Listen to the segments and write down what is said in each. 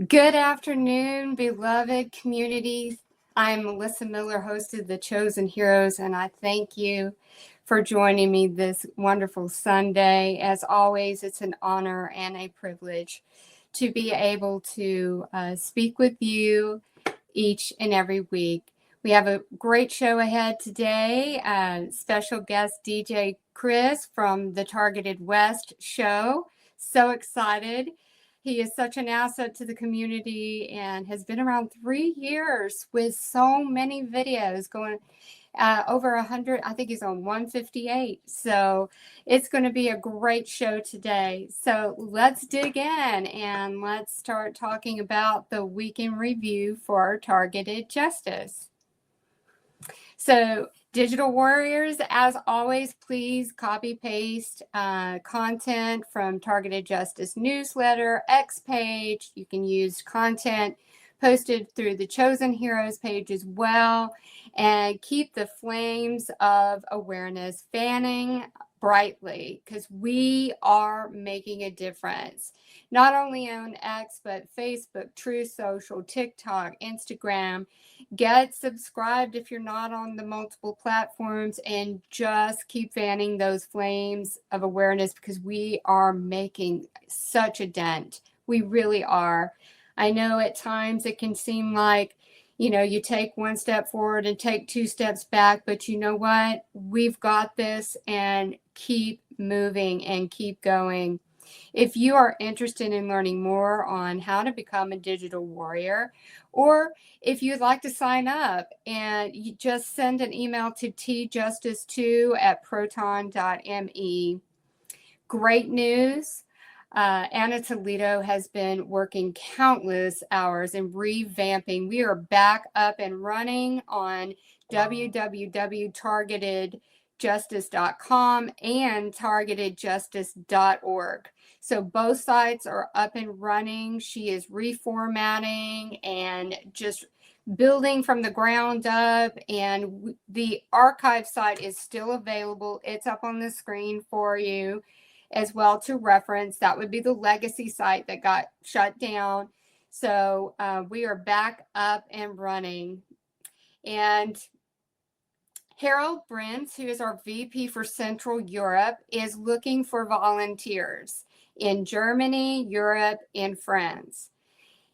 Good afternoon, beloved community. I'm Melissa Miller, host of The Chosen Heroes, and I thank you for joining me this wonderful Sunday. As always, it's an honor and a privilege to be able to speak with you each and every week. We have a great show ahead today. Special guest DJ Chris from the Targeted West show. So excited. He is such an asset to the community and has been around 3 years with so many videos going over 100. I think he's on 158. So it's going to be a great show today. So let's dig in and let's start talking about the week in review for Targeted Justice. So digital warriors, as always, please copy paste content from Targeted Justice newsletter, X page. You can use content posted through the Chosen Heroes page as well, and keep the flames of awareness fanning brightly, because we are making a difference, not only on X, but Facebook, Truth Social, TikTok, Instagram. Get subscribed if you're not on the multiple platforms, and just keep fanning those flames of awareness, because we are making such a dent. We really are. I know at times it can seem like, you take one step forward and take 2 steps back, but you know what? We've got this, and keep moving and keep going. If you are interested in learning more on how to become a digital warrior, or if you'd like to sign up, and you just send an email to tjustice2@proton.me. Great news. Anna Toledo has been working countless hours in revamping. We are back up and running on www.targetedjustice.com and targetedjustice.org. So both sites are up and running. She is reformatting and just building from the ground up, and the archive site is still available. It's up on the screen for you as well to reference. That would be the legacy site that got shut down. So we are back up and running. And Harold Brents, who is our VP for Central Europe, is looking for volunteers in Germany, Europe, and France.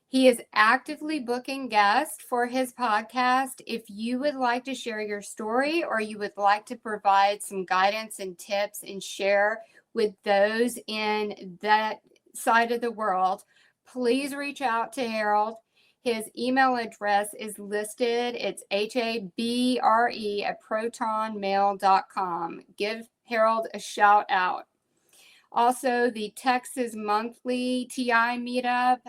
He is actively booking guests for his podcast. If you would like to share your story, or you would like to provide some guidance and tips and share with those in that side of the world, please reach out to Harold. His email address is listed. It's habre@protonmail.com. Give Harold a shout out. Also, the Texas Monthly TI meetup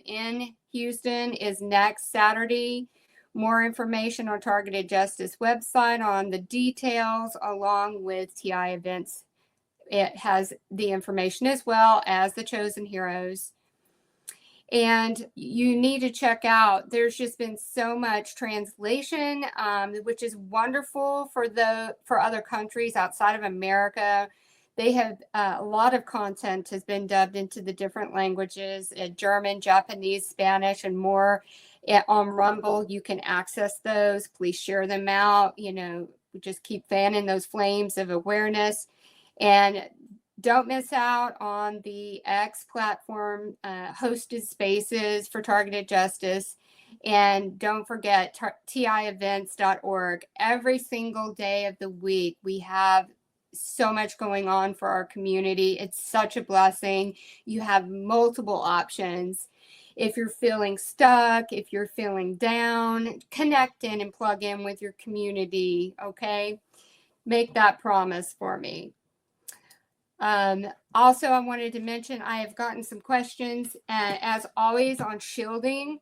in Houston is next Saturday. More information on Targeted Justice website on the details, along with TI events. It has the information as well as the Chosen Heroes. And you need to check out, there's just been so much translation, which is wonderful for other countries outside of America. They have a lot of content has been dubbed into the different languages, German, Japanese, Spanish, and more. On Rumble, you can access those. Please share them out. Just keep fanning those flames of awareness. And don't miss out on the X platform hosted spaces for Targeted Justice. And don't forget tievents.org. Every single day of the week, we have so much going on for our community. It's such a blessing. You have multiple options. If you're feeling stuck, if you're feeling down, connect in and plug in with your community, okay? Make that promise for me. Also, I wanted to mention I have gotten some questions, as always, on shielding.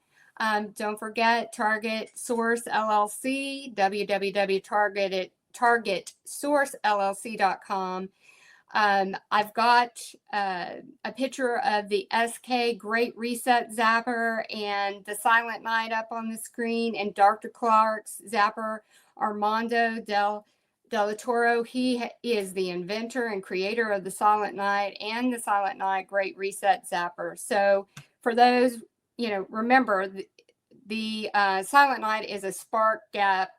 Don't forget Target Source LLC, www.targetsourcellc.com. I've got a picture of the SK Great Reset Zapper and the Silent Night up on the screen, and Dr. Clark's Zapper, Armando Del Toro. He is the inventor and creator of the Silent Night and the Silent Night Great Reset Zapper. So for those remember the Silent Night is a spark gap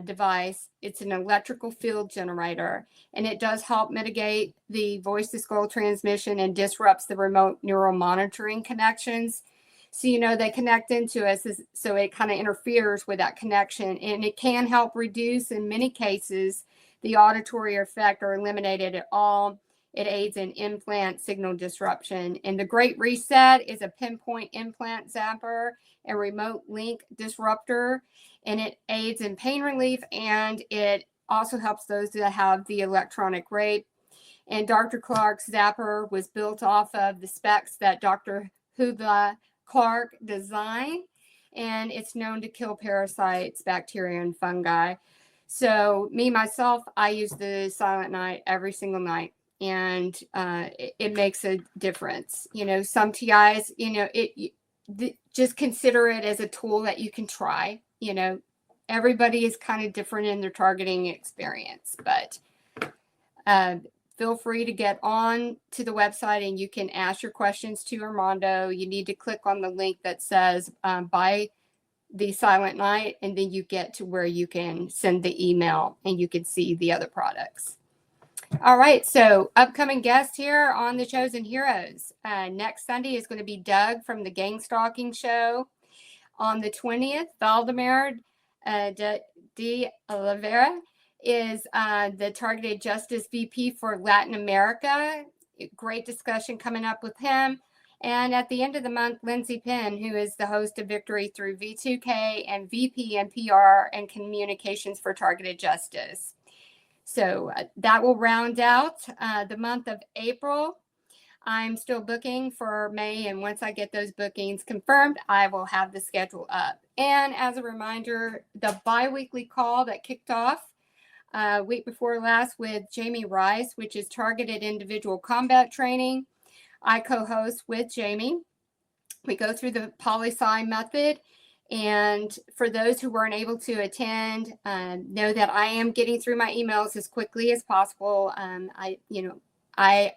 device. It's an electrical field generator, and it does help mitigate the voice to skull transmission and disrupts the remote neural monitoring connections. So, they connect into us, so it kind of interferes with that connection, and it can help reduce, in many cases, the auditory effect or eliminate it at all. It aids in implant signal disruption. And the Great Reset is a pinpoint implant zapper and remote link disruptor, and it aids in pain relief, and it also helps those that have the electronic rape. And Dr. Clark's zapper was built off of the specs that Dr. Hula Clark designed, and it's known to kill parasites, bacteria, and fungi. So myself, I use the Silent Night every single night, and it makes a difference. Some TIs, just consider it as a tool that you can try. Everybody is kind of different in their targeting experience, but feel free to get on to the website and you can ask your questions to Armando. You need to click on the link that says buy the Silent Night, and then you get to where you can send the email and you can see the other products. All right, so upcoming guest here on the Chosen Heroes. Next Sunday is going to be Doug from the Gang Stalking Show. On the 20th, Valdemar de Oliveira is the Targeted Justice VP for Latin America. Great discussion coming up with him. And at the end of the month, Lindsay Penn, who is the host of Victory Through V2K and VP and PR and Communications for Targeted Justice. So that will round out the month of April. I'm still booking for May, and once I get those bookings confirmed, I will have the schedule up. And as a reminder, the bi-weekly call that kicked off week before last with Jamie Rice, which is Targeted Individual Combat Training. I co-host with Jamie. We go through the poli-sci method. And for those who weren't able to attend, know that I am getting through my emails as quickly as possible.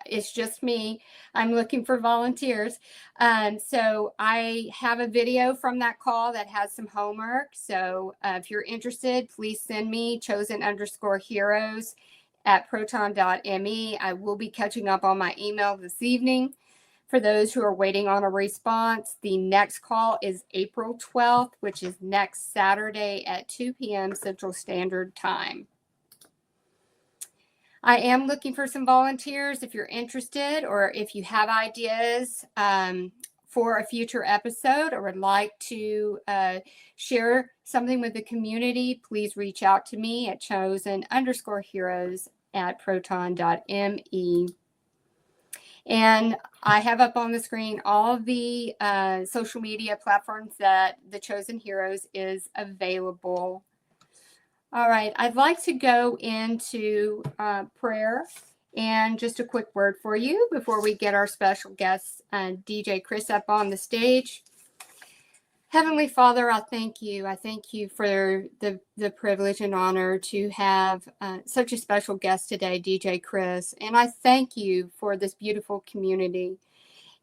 It's just me. I'm looking for volunteers. So I have a video from that call that has some homework. So if you're interested, please send me chosen_heroes at proton.me. I will be catching up on my email this evening. For those who are waiting on a response, the next call is April 12th, which is next Saturday at 2 p.m. Central Standard Time. I am looking for some volunteers if you're interested, or if you have ideas for a future episode or would like to share something with the community, please reach out to me at chosen_heroes at proton.me. And I have up on the screen all of the social media platforms that the Chosen Heroes is available. All right, I'd like to go into prayer, and just a quick word for you before we get our special guest, DJ Chris, up on the stage. Heavenly Father, I thank you. I thank you for the privilege and honor to have such a special guest today, DJ Chris. And I thank you for this beautiful community.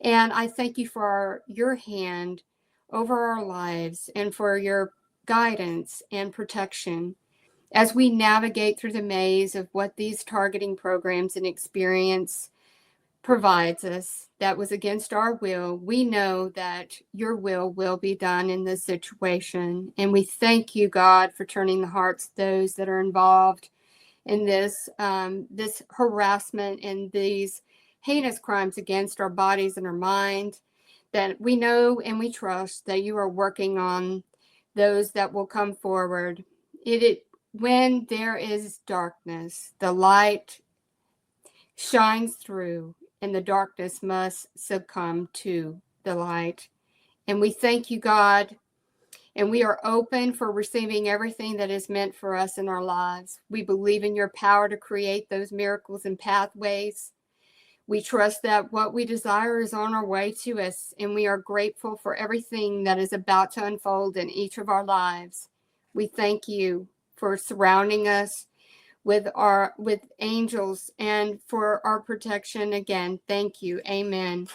And I thank you for your hand over our lives and for your guidance and protection as we navigate through the maze of what these targeting programs and experience provides us that was against our will. We know that your will be done in this situation. And we thank you, God, for turning the hearts of those that are involved in this harassment and these heinous crimes against our bodies and our mind, that we know and we trust that you are working on those that will come forward. When there is darkness, the light shines through, and the darkness must succumb to the light. And we thank you, God, and we are open for receiving everything that is meant for us in our lives. We believe in your power to create those miracles and pathways. We trust that what we desire is on our way to us, and we are grateful for everything that is about to unfold in each of our lives. We thank you for surrounding us with angels and for our protection. Again, thank you. Amen.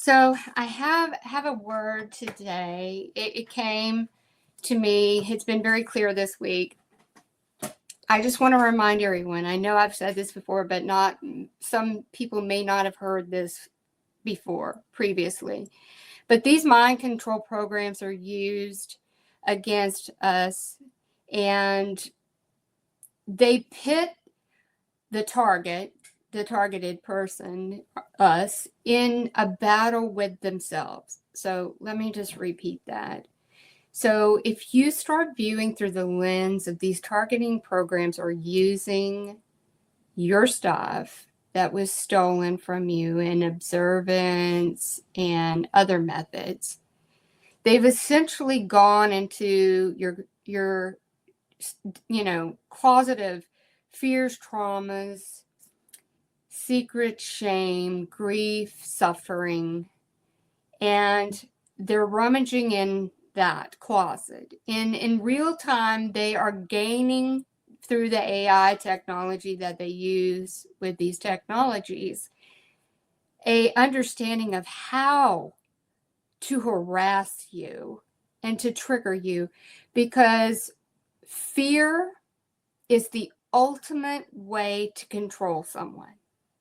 So I have a word today. It came to me. It's been very clear this week. I just want to remind everyone. I know I've said this before, but not some people may not have heard this before previously. But these mind control programs are used against us, and they pit the targeted person, us, in a battle with themselves. So let me just repeat that. So if you start viewing through the lens of these targeting programs or using your stuff that was stolen from you in observance and other methods, they've essentially gone into your closet of fears, traumas, secret shame, grief, suffering, and they're rummaging in that closet. In real time, they are gaining through the AI technology that they use with these technologies a understanding of how to harass you and to trigger you, because fear is the ultimate way to control someone.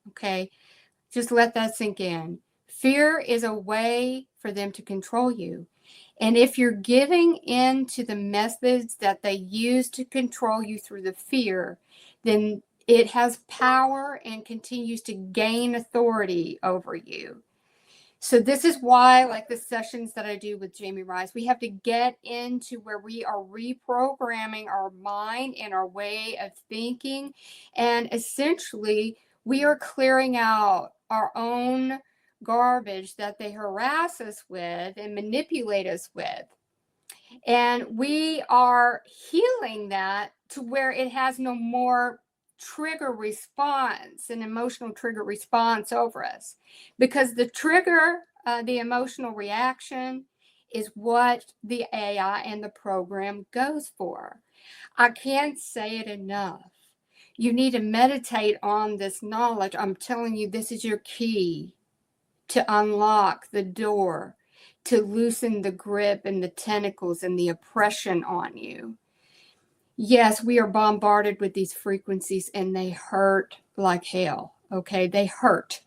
Okay, just let that sink in. Fear is a way for them to control you. And if you're giving in to the methods that they use to control you through the fear, then it has power and continues to gain authority over you. So this is why, like the sessions that I do with Jamie Rice, we have to get into where we are reprogramming our mind and our way of thinking. And essentially, we are clearing out our own garbage that they harass us with and manipulate us with. And we are healing that to where it has no more trigger response, an emotional trigger response over us. Because the trigger, the emotional reaction, is what the AI and the program goes for. I can't say it enough. You need to meditate on this knowledge. I'm telling you, this is your key to unlock the door, to loosen the grip and the tentacles and the oppression on you. Yes, we are bombarded with these frequencies and they hurt like hell. Okay, they hurt.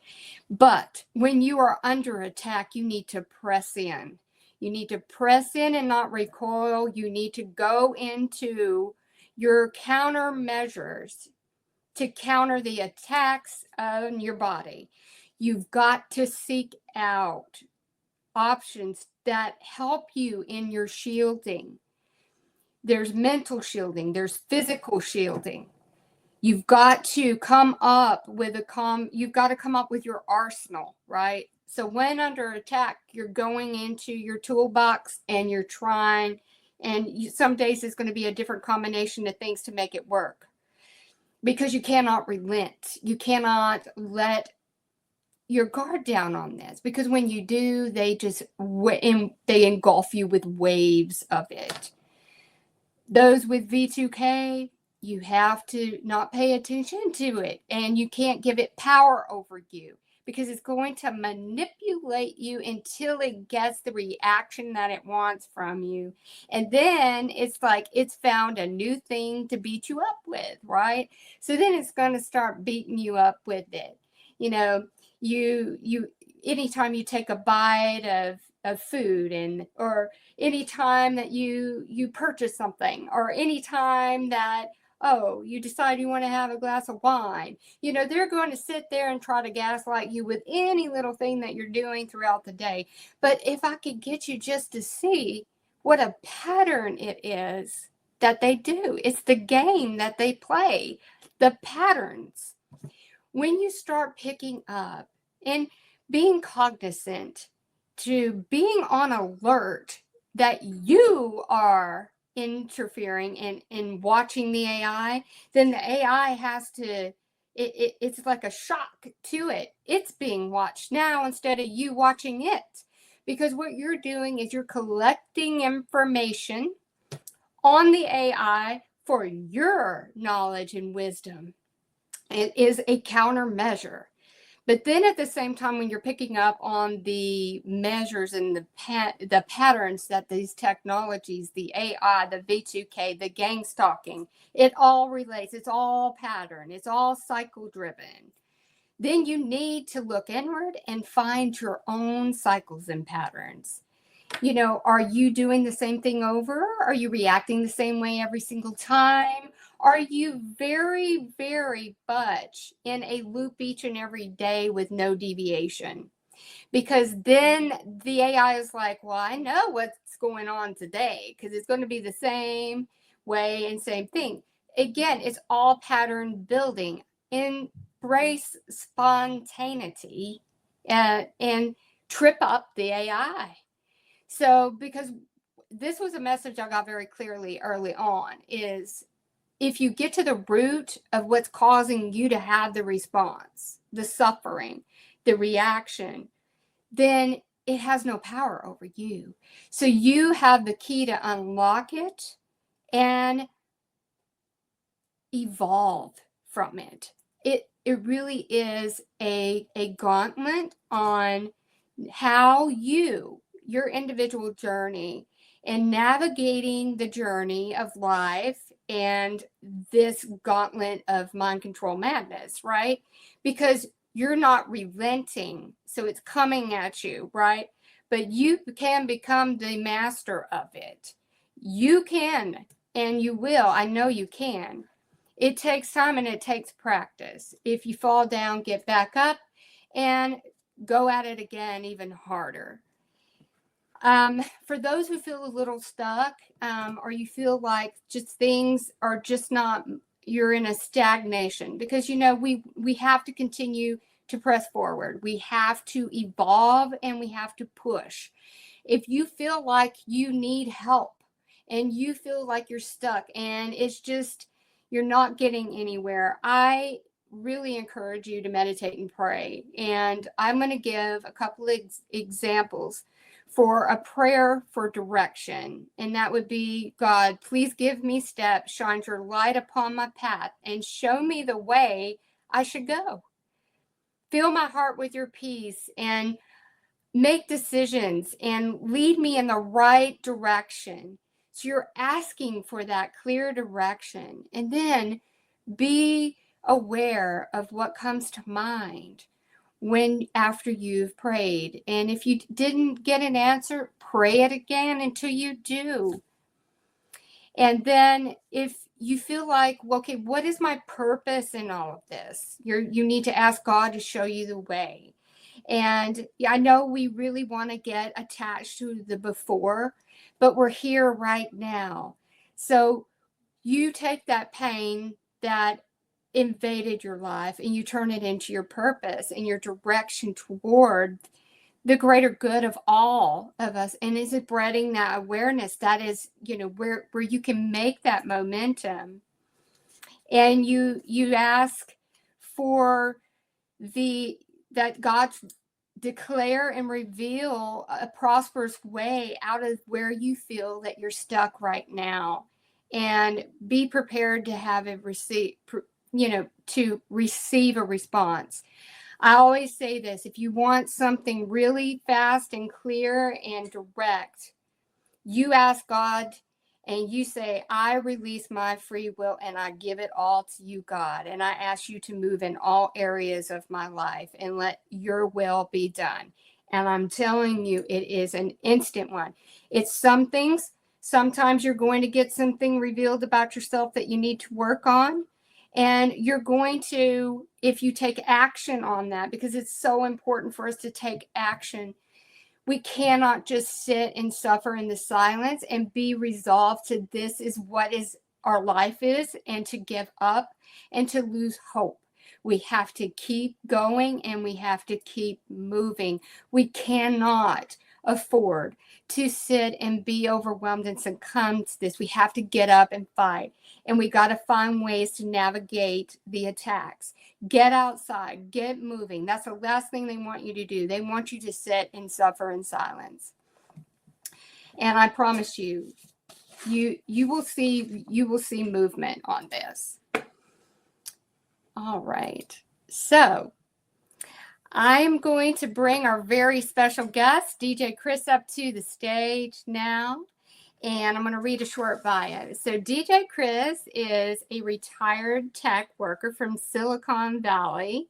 But when you are under attack, you need to press in. You need to press in and not recoil. You need to go into your countermeasures to counter the attacks on your body. You've got to seek out options that help you in your shielding. There's mental shielding, there's physical shielding. You've got to come up with you've got to come up with your arsenal, right? So when under attack, you're going into your toolbox and you're trying, and some days it's going to be a different combination of things to make it work, because you cannot relent. You cannot let your guard down on this, because when you do, they just they engulf you with waves of it. Those with V2K, you have to not pay attention to it, and you can't give it power over you, because it's going to manipulate you until it gets the reaction that it wants from you. And then it's like it's found a new thing to beat you up with, right? So then it's going to start beating you up with it. You know, you anytime you take a bite of food, and or anytime that you purchase something, or anytime that you decide you want to have a glass of wine, they're going to sit there and try to gaslight you with any little thing that you're doing throughout the day. But if I could get you just to see what a pattern it is that they do, it's the game that they play, the patterns. When you start picking up and being cognizant, to being on alert that you are interfering in watching the AI, then the AI has to, it's like a shock to it. It's being watched now instead of you watching it. Because what you're doing is you're collecting information on the AI for your knowledge and wisdom. It is a countermeasure, But then at the same time, when you're picking up on the measures and the patterns that these technologies, the AI, the V2K, the gang stalking, it all relates. It's all pattern. It's all cycle driven. Then you need to look inward and find your own cycles and patterns. Are you doing the same thing over? Are you reacting the same way every single time? Are you very, very much in a loop each and every day with no deviation? Because then the AI is like, well, I know what's going on today because it's going to be the same way and same thing. Again, it's all pattern building. Embrace spontaneity and trip up the AI. So, because this was a message I got very clearly early on, is if you get to the root of what's causing you to have the response, the suffering, the reaction, then it has no power over you. So you have the key to unlock it and evolve from it. It really is a gauntlet on how your individual journey and navigating the journey of life and this gauntlet of mind control madness, right? Because you're not relenting, so it's coming at you, right? But you can become the master of it. You can, and you will. I know you can. It takes time and it takes practice. If you fall down, get back up and go at it again even harder. For those who feel a little stuck, or you feel like just things are just not, you're in a stagnation, because we have to continue to press forward. We have to evolve and we have to push. If you feel like you need help and you feel like you're stuck and it's just you're not getting anywhere, I really encourage you to meditate and pray. And I'm going to give a couple of examples for a prayer for direction. And that would be, God, please give me steps, shine your light upon my path, and show me the way I should go. Fill my heart with your peace and make decisions and lead me in the right direction. So you're asking for that clear direction. And then be aware of what comes to mind after you've prayed. And if you didn't get an answer, pray it again until you do. And then if you feel like, well, okay, what is my purpose in all of this? You need to ask God to show you the way. And I know we really want to get attached to the before, but we're here right now. So you take that pain that invaded your life and you turn it into your purpose and your direction toward the greater good of all of us. And is it spreading that awareness that is, where you can make that momentum. And you ask for that God declare and reveal a prosperous way out of where you feel that you're stuck right now, and be prepared to have to receive a response. I always say this: if you want something really fast and clear and direct, you ask God and you say, I release my free will and I give it all to you, God. And I ask you to move in all areas of my life and let your will be done. And I'm telling you, it is an instant one. It's some things. Sometimes you're going to get something revealed about yourself that you need to work on. And you're going to, if you take action on that, because it's so important for us to take action. We cannot just sit and suffer in the silence and be resolved to this is what is our life is, and to give up and to lose hope. We have to keep going and we have to keep moving. We cannot afford to sit and be overwhelmed and succumb to this. We have to get up and fight, and we got to find ways to navigate the attacks. Get outside, get moving. That's the last thing they want you to do. They want you to sit and suffer in silence. And I promise you, you will see movement on this. All right. So I am going to bring our very special guest, DJ Chris, up to the stage now. And I'm going to read a short bio. So, DJ Chris is a retired tech worker from Silicon Valley.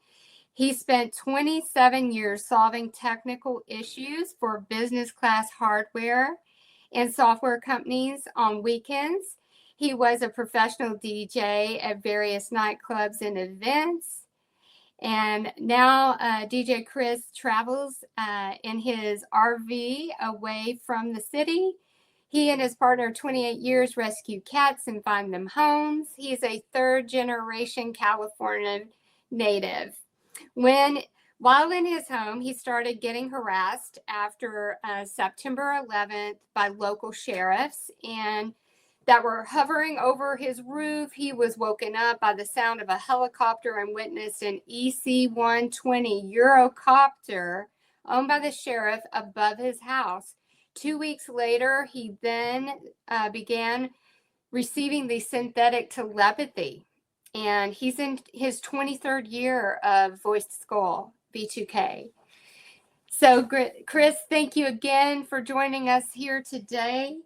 He spent 27 years solving technical issues for business class hardware and software companies on weekends. He was a professional DJ at various nightclubs and events. And now DJ Chris travels in his RV away from the city. He and his partner of 28 years rescue cats and find them homes. He's a third generation California native. When while in his home, he started getting harassed after September 11th by local sheriffs and that were hovering over his roof. He was woken up by the sound of a helicopter and witnessed an EC 120 Eurocopter owned by the sheriff above his house. 2 weeks later, he then began receiving the synthetic telepathy. And he's in his 23rd year of voiced skull, B2K. So, Chris, thank you again for joining us here today.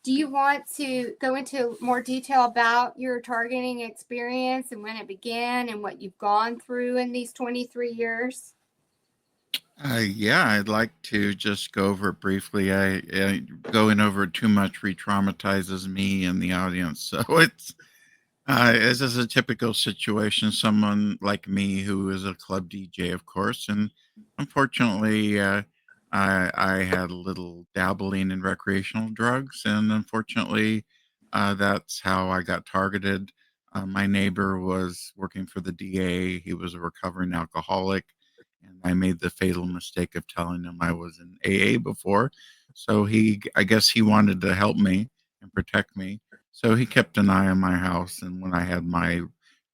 Do you want to go into more detail about your targeting experience and when it began and what you've gone through in these 23 years? Yeah, I'd like to just go over it briefly. Going over it too much re-traumatizes me and the audience, so this is a typical situation. Someone like me who is a club DJ, of course, and unfortunately, I had a little dabbling in recreational drugs, and unfortunately, that's how I got targeted. My neighbor was working for the DA. He was a recovering alcoholic, and I made the fatal mistake of telling him I was in AA before. So I guess he wanted to help me and protect me. So he kept an eye on my house. And when I had my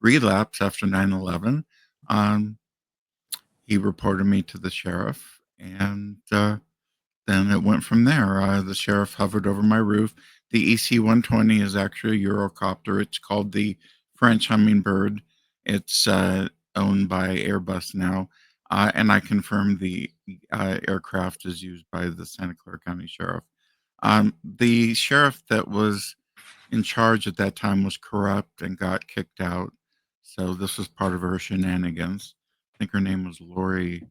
relapse after 9/11, um, he reported me to the sheriff. And then it went from there. The sheriff hovered over my roof. The EC 120 is actually a Eurocopter. It's called the French Hummingbird. It's owned by Airbus now. And I confirmed the aircraft is used by the Santa Clara County Sheriff. The sheriff that was in charge at that time was corrupt and got kicked out. So this was part of her shenanigans. I think her name was Lori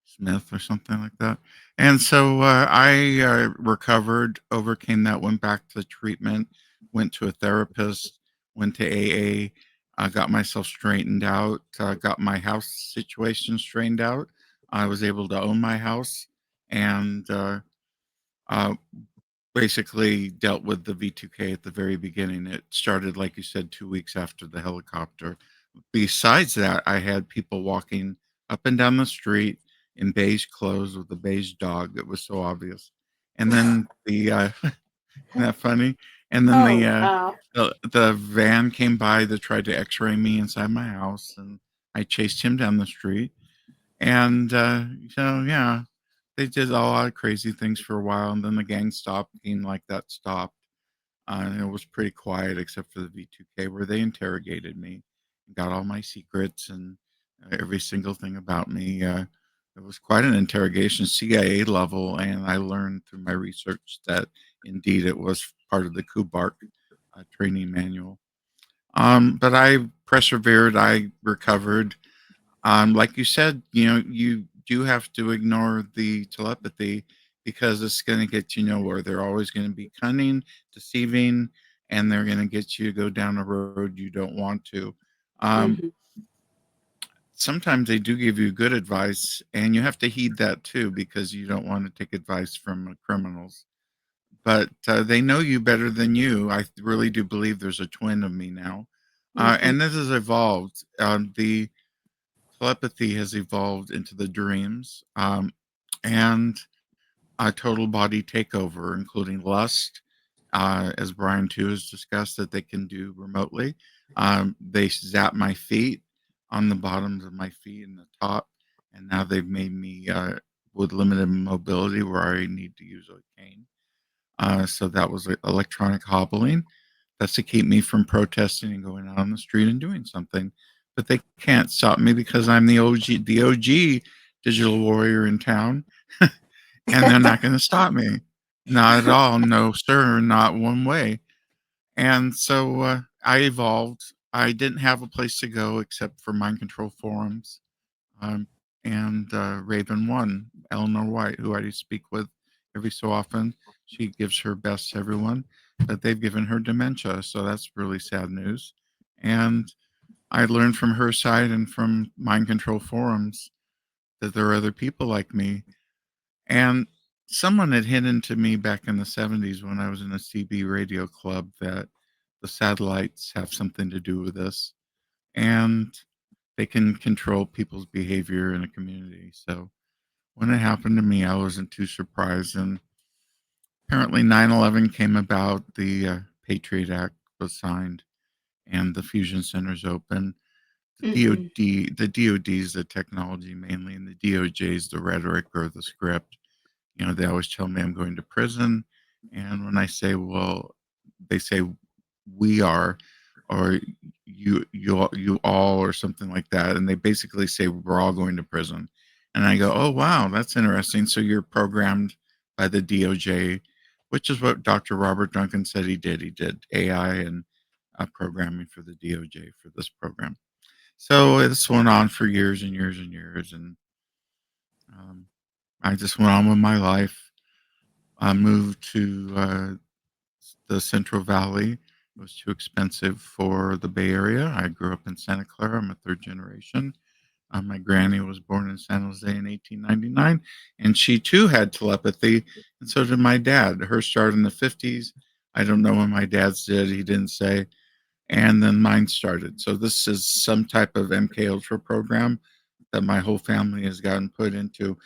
Smith or something like that. And so I recovered, overcame that, went back to treatment, went to a therapist, went to AA, got myself straightened out, got my house situation straightened out. I was able to own my house and uh, basically dealt with the V2K at the very beginning. It started, like you said, 2 weeks after the helicopter. Besides that, I had people walking up and down the street in beige clothes with a beige dog. It was so obvious. And then isn't that funny? And then Oh, wow. the van came by that tried to X-ray me inside my house, and I chased him down the street. And so yeah, they did a lot of crazy things for a while, and then the gang stopped, being like that stopped. And it was pretty quiet except for the V2K, where they interrogated me and got all my secrets and every single thing about me. It was quite an interrogation, CIA level, and I learned through my research that indeed it was part of the Kubark training manual. But I persevered, I recovered. Like you said, you do have to ignore the telepathy because it's going to get you nowhere. They're always going to be cunning, deceiving, and they're going to get you to go down a road you don't want to. Um, Mm-hmm. Sometimes they do give you good advice, and you have to heed that too because you don't want to take advice from criminals. But they know you better than you. I really do believe there's a twin of me now. Mm-hmm. And this has evolved. The telepathy has evolved into the dreams and a total body takeover, including lust, as Brian too has discussed that they can do remotely. They zap my feet on the bottoms of my feet and the top, and now they've made me with limited mobility where I need to use a cane. So that was electronic hobbling. That's to keep me from protesting and going out on the street and doing something. But they can't stop me because I'm the OG. The OG digital warrior in town, and they're not going to stop me. Not at all. No, sir, not one way. And so I evolved. I didn't have a place to go except for mind control forums. Um, and Raven One, Eleanor White, who I speak with every so often, she gives her best to everyone, but they've given her dementia. So that's really sad news. And I learned from her side and from mind control forums that there are other people like me. And someone had hinted to me back in the 70s when I was in a CB radio club that the satellites have something to do with this. And they can control people's behavior in a community. So when it happened to me, I wasn't too surprised. And apparently 9/11 came about, the Patriot Act was signed, and the fusion centers open. Hmm. The DoD is the technology mainly, and the DOJ is the rhetoric or the script. They always tell me I'm going to prison. And when I say, well, they say we are, or you all, or something like that. And they basically say we're all going to prison. And I go, oh, wow, that's interesting. So you're programmed by the DOJ, which is what Dr. Robert Duncan said he did. He did AI and programming for the DOJ for this program. So this went on for years and years and years. And um, I just went on with my life. I moved to the Central Valley. It was too expensive for the Bay Area. I grew up in Santa Clara. I'm a third generation. My granny was born in San Jose in 1899, and she too had telepathy, and so did my dad. Her started in the 50s. I don't know when my dad's did. He didn't say. And then mine started. So this is some type of MK Ultra program that my whole family has gotten put into.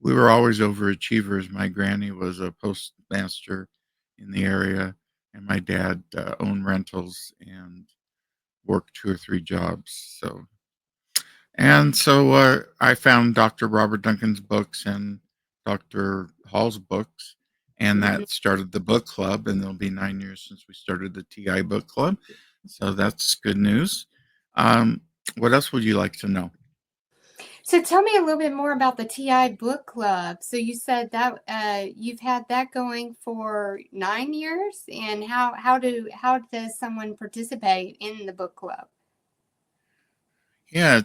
We were always overachievers. My granny was a postmaster in the area, and my dad owned rentals and worked 2 or 3 jobs. So I found Dr. Robert Duncan's books and Dr. Hall's books, and Hmm. that started the book club. And it'll be 9 years since we started the TI book club. So that's good news. Um, what else would you like to know? So tell me a little bit more about the TI Book Club. So you said that you've had that going for 9 years, and how does someone participate in the book club? Yeah,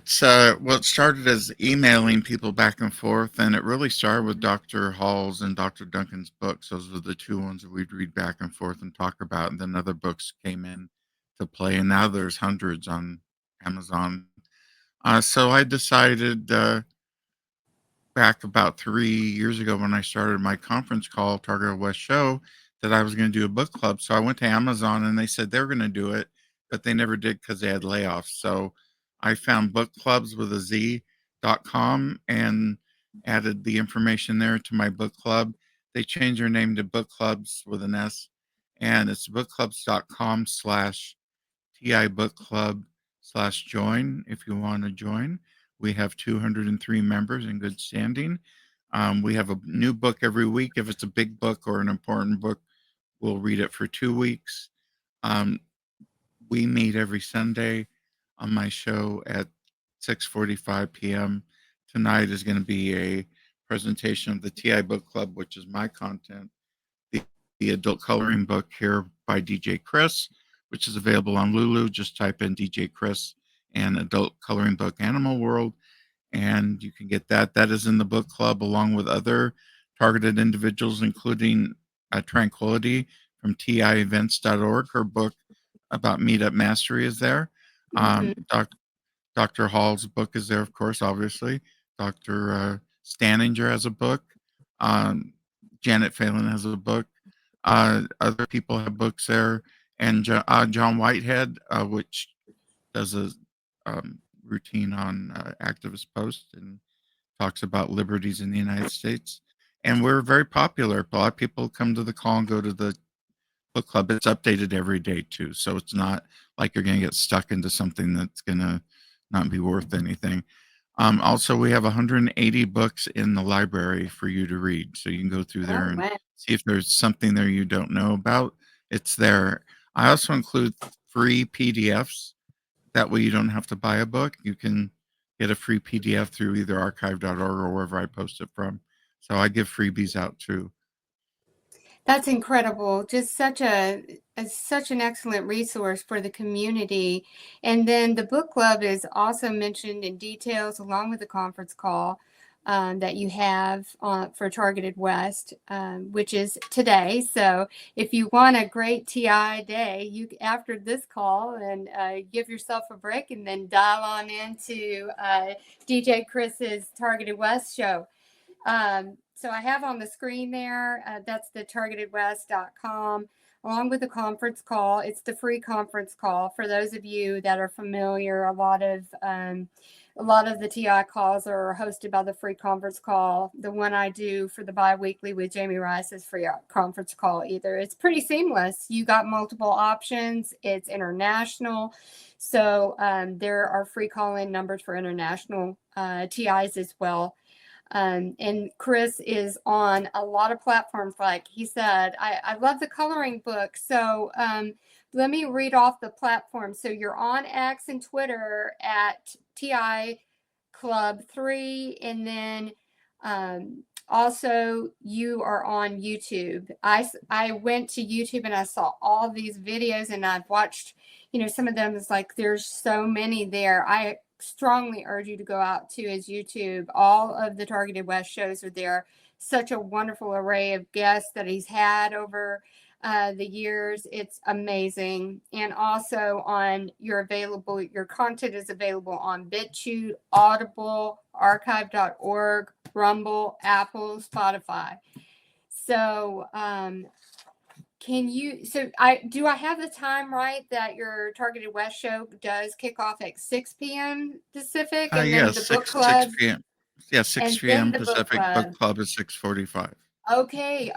well, it started as emailing people back and forth, and it really started with Dr. Hall's and Dr. Duncan's books. Those were the two ones that we'd read back and forth and talk about, and then other books came in to play, and now there's hundreds on Amazon. So I decided back about 3 years ago when I started my conference call, Target West Show, that I was going to do a book club. So I went to Amazon and they said they were going to do it, but they never did because they had layoffs. So I found book clubs with a Z.com and added the information there to my book club. They changed their name to book clubs with an S, and it's bookclubs.com/TI Book Club/join if you want to join. We have 203 members in good standing. We have a new book every week. If it's a big book or an important book, we'll read it for 2 weeks. Um, we meet every Sunday on my show at 6:45 p.m. Tonight is going to be a presentation of the TI Book Club, which is my content, the, the adult coloring book here by DJ Chris, which is available on Lulu. Just type in DJ Chris and adult coloring book Animal World, and you can get that. That is in the book club along with other targeted individuals, including Tranquility from tievents.org. Her book about meetup mastery is there. Hmm. Dr. Hall's book is there, of course, obviously. Dr. Staninger has a book. Um, Janet Phelan has a book. Other people have books there. And John Whitehead, which does a routine on activist posts and talks about liberties in the United States. And we're very popular. A lot of people come to the call and go to the book club. It's updated every day too, so it's not like you're going to get stuck into something that's going to not be worth anything. Also, we have 180 books in the library for you to read, so you can go through there Oh, and wow. see if there's something there you don't know about. It's there. I also include free PDFs. That way, you don't have to buy a book. You can get a free PDF through either archive.org or wherever I post it from. So I give freebies out too. That's incredible. Just such an excellent resource for the community. And then the book club is also mentioned in details along with the conference call that you have for Targeted West, which is today. So if you want a great TI day, you after this call and give yourself a break and then dial on into DJ Chris's Targeted West show. So I have on the screen there, that's the targetedwest.com, along with the conference call. It's the free conference call for those of you that are familiar. A lot of the TI calls are hosted by the free conference call. The one I do for the biweekly with Jamie Rice is free conference call either. It's pretty seamless. You got multiple options. It's international. So there are free call-in numbers for international TIs as well. And Chris is on a lot of platforms. Like he said, I love the coloring book. So let me read off the platform. So you're on X and Twitter at TI Club 3. And then also you are on YouTube. I went to YouTube and I saw all these videos and I've watched, some of them is like, there's so many there. I strongly urge you to go out to his YouTube. All of the Targeted West shows are there. Such a wonderful array of guests that he's had over the years. It's amazing. And also your content is available on BitChute, Audible, archive.org, Rumble, Apple, Spotify. So do I have the time right that your Targeted West show does kick off at 6 p.m. Pacific and then Yes, the book 6 club p.m. Yeah, 6 and then p.m. the book Pacific. Book club? club is 6:45. Okay,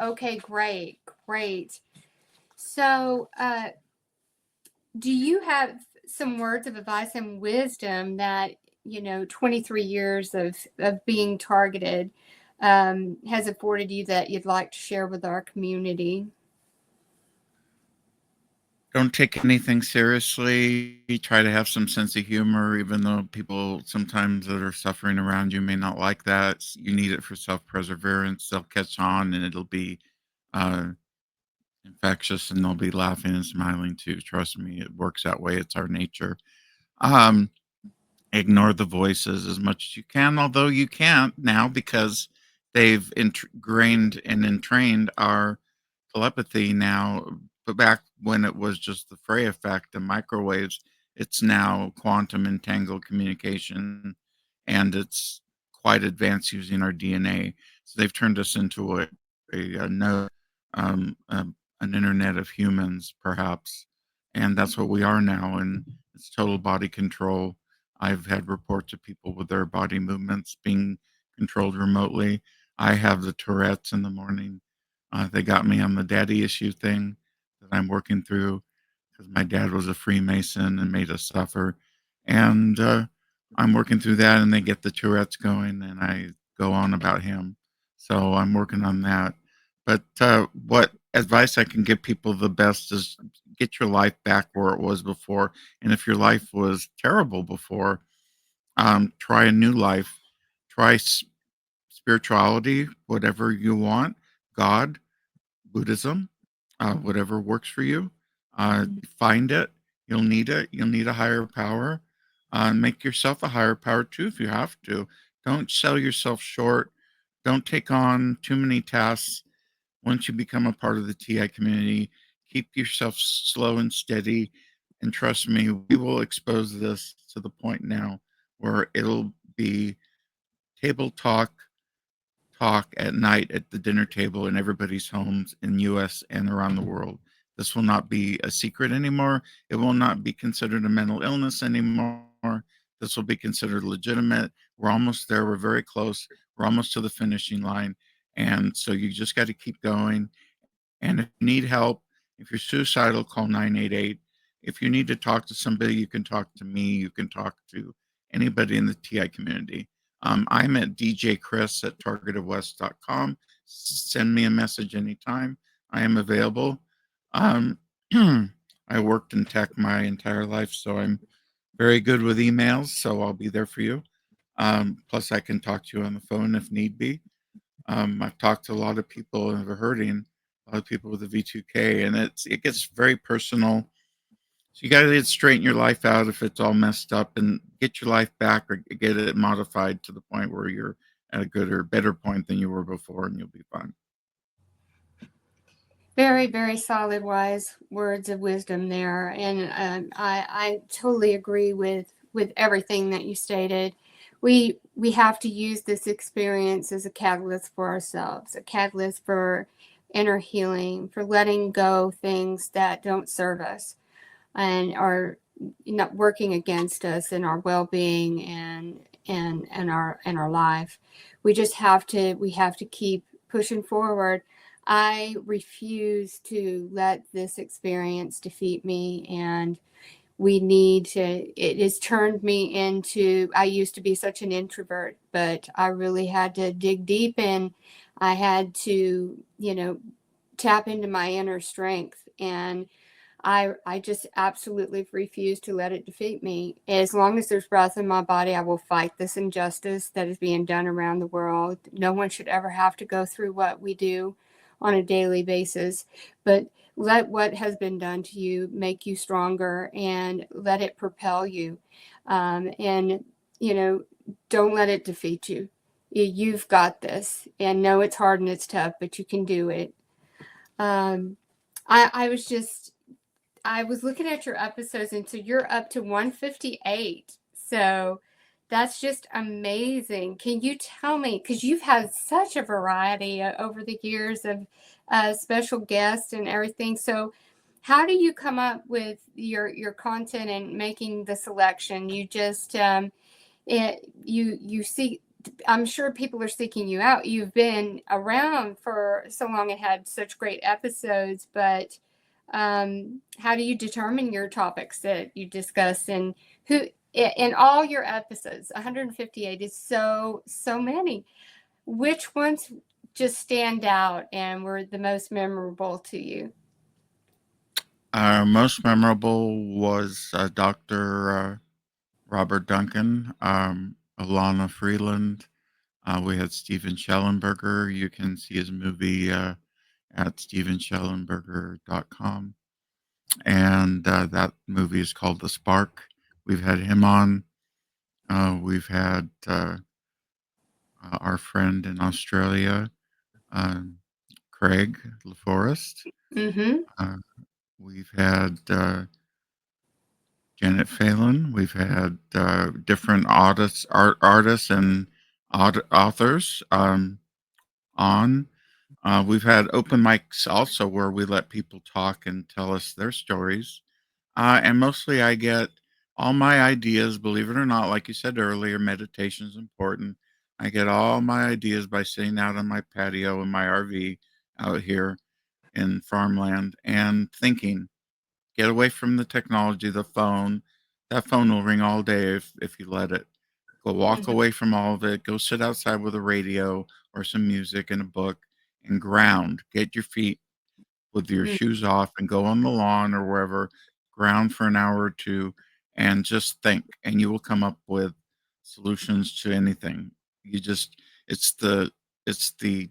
great. So, do you have some words of advice and wisdom that, 23 years of being targeted has afforded you that you'd like to share with our community? Don't take anything seriously. Try to have some sense of humor, even though people sometimes that are suffering around you may not like that. You need it for self-perseverance. They'll catch on, and it'll be uh, infectious, and they'll be laughing and smiling too. Trust me, it works that way. It's our nature. Um, Ignore the voices as much as you can, although you can't now because they've ingrained and entrained our telepathy now. But back when it was just the Frey effect and microwaves, it's now quantum entangled communication, and it's quite advanced using our DNA. So they've turned us into a node, an internet of humans, perhaps, and that's what we are now. And it's total body control. I've had reports of people with their body movements being controlled remotely. I have the Tourette's in the morning. They got me on the daddy issue thing that I'm working through because my dad was a Freemason and made us suffer. And I'm working through that, and they get the Tourette's going, and I go on about him. So I'm working on that. But what advice I can give people the best is get your life back where it was before. And if your life was terrible before, try a new life. Try spirituality, whatever you want, God, Buddhism, whatever works for you. Find it. You'll need it. You'll need a higher power. Make yourself a higher power too if you have to. Don't sell yourself short. Don't take on too many tasks. Once you become a part of the TI community, keep yourself slow and steady. And trust me, we will expose this to the point now where it'll be table talk at night at the dinner table in everybody's homes in US and around the world. This will not be a secret anymore. It will not be considered a mental illness anymore. This will be considered legitimate. We're almost there. We're very close. We're almost to the finishing line. And so you just got to keep going. And if you need help, if you're suicidal, call 988. If you need to talk to somebody, you can talk to me. You can talk to anybody in the TI community. I'm at djchris@targetedwest.com. Send me a message anytime. I am available. Um, I worked in tech my entire life, so I'm very good with emails, so I'll be there for you. Plus, I can talk to you on the phone if need be. I've talked to a lot of people and have hurting, a lot of people with the V2K, and it gets very personal. So you got to straighten your life out if it's all messed up, and get your life back or get it modified to the point where you're at a good or better point than you were before, and you'll be fine. Very, very solid, wise words of wisdom there, and I totally agree with everything that you stated. We have to use this experience as a catalyst for ourselves, a catalyst for inner healing, for letting go things that don't serve us and are not working against us in our well-being and our life. We have to keep pushing forward. I refuse to let this experience defeat me, and we need to, it has turned me into, I used to be such an introvert, but I really had to dig deep, and I had to, tap into my inner strength. And I just absolutely refuse to let it defeat me. As long as there's breath in my body, I will fight this injustice that is being done around the world. No one should ever have to go through what we do on a daily basis. But let what has been done to you make you stronger, and let it propel you. And, you know, don't let it defeat you. You've got this. And know it's hard and it's tough, but you can do it. Um, I was just I was looking at your episodes, and so you're up to 158. So that's just amazing. Can you tell me, because you've had such a variety over the years of special guests and everything. So how do you come up with your content and making the selection? You just you see, I'm sure people are seeking you out. You've been around for so long and had such great episodes, but how do you determine your topics that you discuss, and who in all your episodes? 158 is so many. Which ones just stand out and were the most memorable to you? Our most memorable was Dr. Robert Duncan, Alana Freeland. We had Steven Schellenberger. You can see his movie at stevenschellenberger.com. And that movie is called The Spark. We've had him on. We've had our friend in Australia, um, Craig LaForest. Mm-hmm. Uh, we've had Janet Phelan. We've had different artists and authors on. We've had open mics also where we let people talk and tell us their stories. And mostly I get all my ideas, believe it or not, like you said earlier, meditation is important. I get all my ideas by sitting out on my patio in my RV out here in farmland and thinking. Get away from the technology, the phone. That phone will ring all day if you let it. Go walk Mm-hmm. away from all of it. Go sit outside with a radio or some music and a book and ground. Get your feet with your shoes off and go on the lawn or wherever, ground for an hour or two, and just think. And you will come up with solutions to anything. You just it's the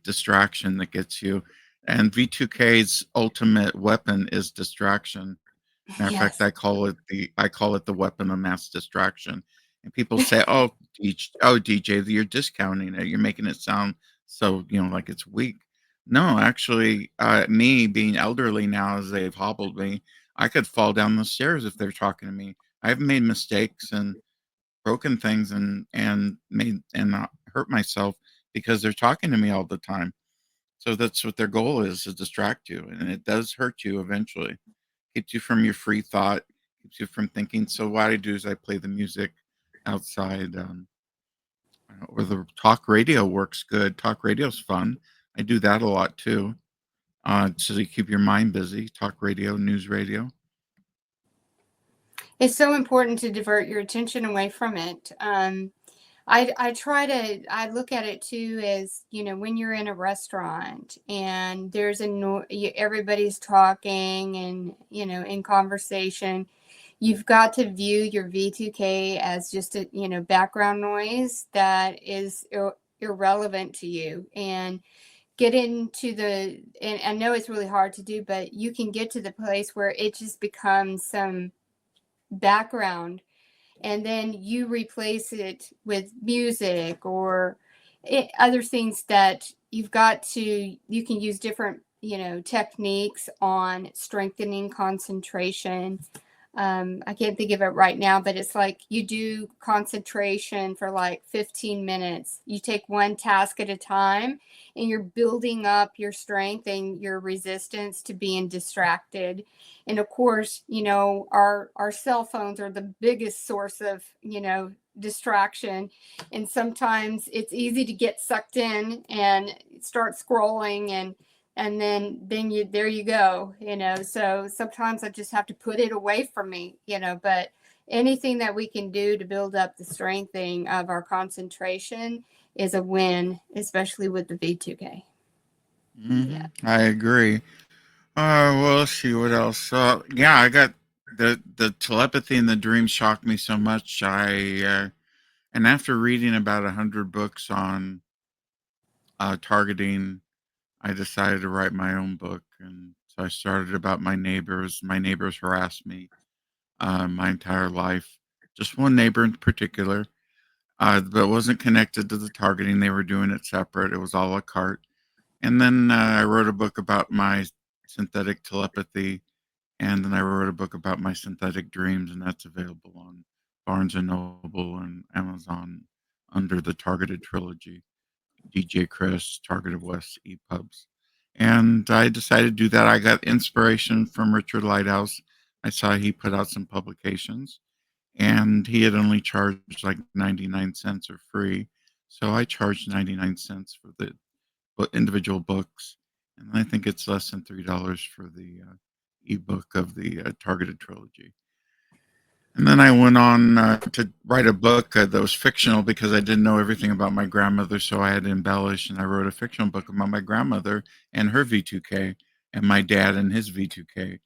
distraction that gets you. And V2K's ultimate weapon is distraction. Matter of fact, Yes. I call it the weapon of mass distraction. And people say, "Oh, DJ, you're discounting it. You're making it sound so like it's weak." No, actually, me being elderly now, as they've hobbled me, I could fall down the stairs if they're talking to me. I've made mistakes and broken things and made and hurt myself because they're talking to me all the time. So that's what their goal is to distract you, and it does hurt you eventually. Keeps you from your free thought, keeps you from thinking. So what I do is I play the music outside, or the talk radio works good. Talk radio's fun. I do that a lot too. So you keep your mind busy. Talk radio, news radio. It's so important to divert your attention away from it. I try to, I look at it too as, when you're in a restaurant and there's everybody's talking and, in conversation, you've got to view your V2K as just a, background noise that is irrelevant to you, and get into the, and I know it's really hard to do, but you can get to the place where it just becomes some background, and then you replace it with music or other things that you can use different, techniques on strengthening concentration. I can't think of it right now, but it's like you do concentration for like 15 minutes. You take one task at a time, and you're building up your strength and your resistance to being distracted. And of course, our cell phones are the biggest source of, distraction. And sometimes it's easy to get sucked in and start scrolling, and then you there you go, so sometimes I just have to put it away from me, but anything that we can do to build up the strengthening of our concentration is a win, especially with the V2K. Yeah. I agree. Well, let's see what else. Yeah, I got the telepathy and the dream shocked me so much. And after reading about 100 books on targeting, I decided to write my own book, and so I started about my neighbors. My neighbors harassed me my entire life. Just one neighbor in particular, but it wasn't connected to the targeting. They were doing it separate. It was a la carte. And then I wrote a book about my synthetic telepathy, and then I wrote a book about my synthetic dreams, and that's available on Barnes and Noble and Amazon under the Targeted Trilogy. DJ Chris, Targeted West EPUBs. And I decided to do that. I got inspiration from Richard Lighthouse. I saw he put out some publications, and he had only charged like 99 cents or free. So I charged 99 cents for the individual books. And I think it's less than $3 for the ebook of the Targeted Trilogy. And then I went on to write a book that was fictional because I didn't know everything about my grandmother, so I had to embellish. And I wrote a fictional book about my grandmother and her V2K, and my dad and his V2K.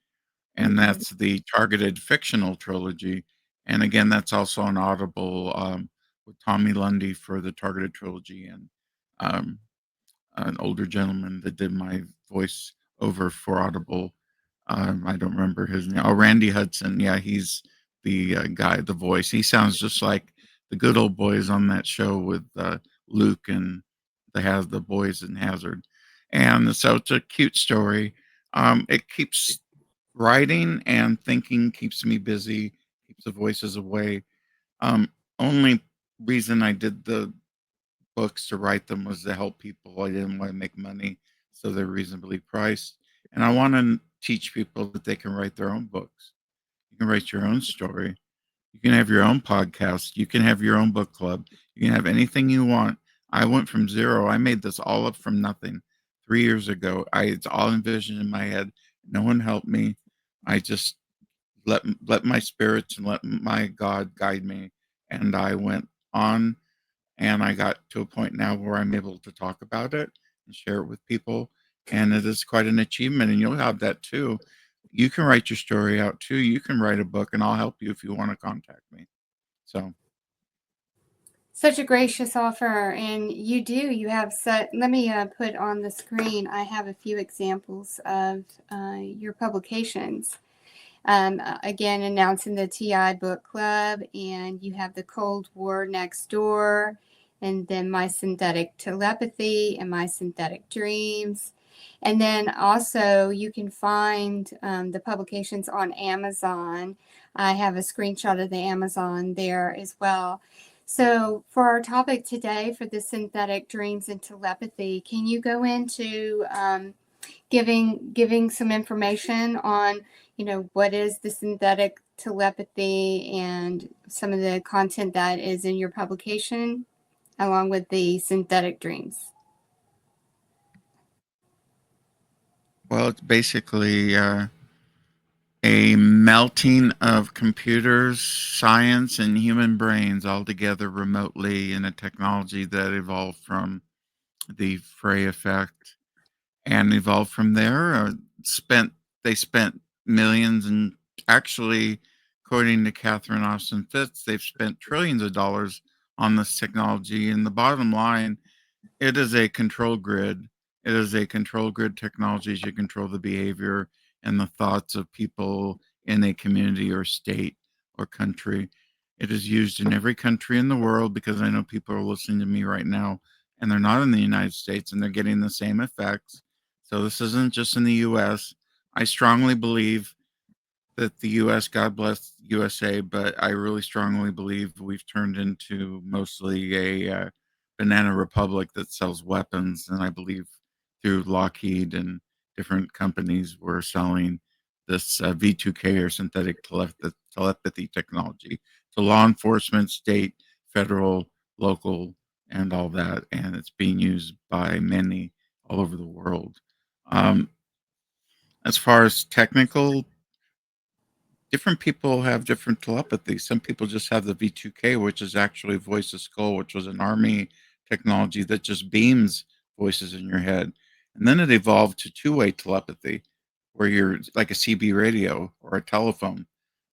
And that's the Targeted Fictional Trilogy. And again, that's also on Audible with Tommy Lundy for the Targeted Trilogy, and um, an older gentleman that did my voice over for Audible. I don't remember his name. Oh, Randy Hudson. Yeah, he's the guy, the voice. He sounds just like the good old boys on that show with Luke and the boys in Hazard. And so it's a cute story. It keeps writing and thinking, keeps me busy, keeps the voices away. Um, Only reason I did the books to write them was to help people. I didn't want to make money, so they're reasonably priced. And I want to teach people that they can write their own books. You can write your own story. You can have your own podcast. You can have your own book club. You can have anything you want. I went from zero. I made this all up from nothing 3 years ago. It's all envisioned in my head. No one helped me. I just let my spirits and let my God guide me. And I went on, and I got to a point now where I'm able to talk about it and share it with people. And it is quite an achievement. And you'll have that too. You can write your story out too. You can write a book, and I'll help you if you want to contact me. So, Such a gracious offer, and you have set. Let me put on the screen. I have a few examples of your publications. Again, announcing the TI Book Club, and you have the Cold War Next Door, and then My Synthetic Telepathy and My Synthetic Dreams. And then also you can find the publications on Amazon. I have a screenshot of the Amazon there as well. So for our topic today, for the synthetic dreams and telepathy, can you go into giving some information on, what is the synthetic telepathy and some of the content that is in your publication, along with the synthetic dreams? well, it's basically a melting of computers, science, and human brains all together remotely in a technology that evolved from the Frey effect and evolved from there. Spent They spent millions, and actually according to Catherine Austin Fitts, they've spent trillions of dollars on this technology. And the bottom line, it is a control grid. It is a control grid technology to control the behavior and the thoughts of people in a community or state or country. It is used in every country in the world, because I know people are listening to me right now and they're not in the United States and they're getting the same effects. So this isn't just in the US. I strongly believe that the US, God bless USA, but I really strongly believe we've turned into mostly a banana republic that sells weapons. And I believe through Lockheed and different companies, we're selling this V2K or synthetic telepathy technology to law enforcement, state, federal, local, and all that. And it's being used by many all over the world. Um, as far as technical, different people have different telepathy. Some people just have the V2K, which is actually voice of skull, which was an army technology that just beams voices in your head. And then it evolved to two-way telepathy, where you're like a CB radio or a telephone.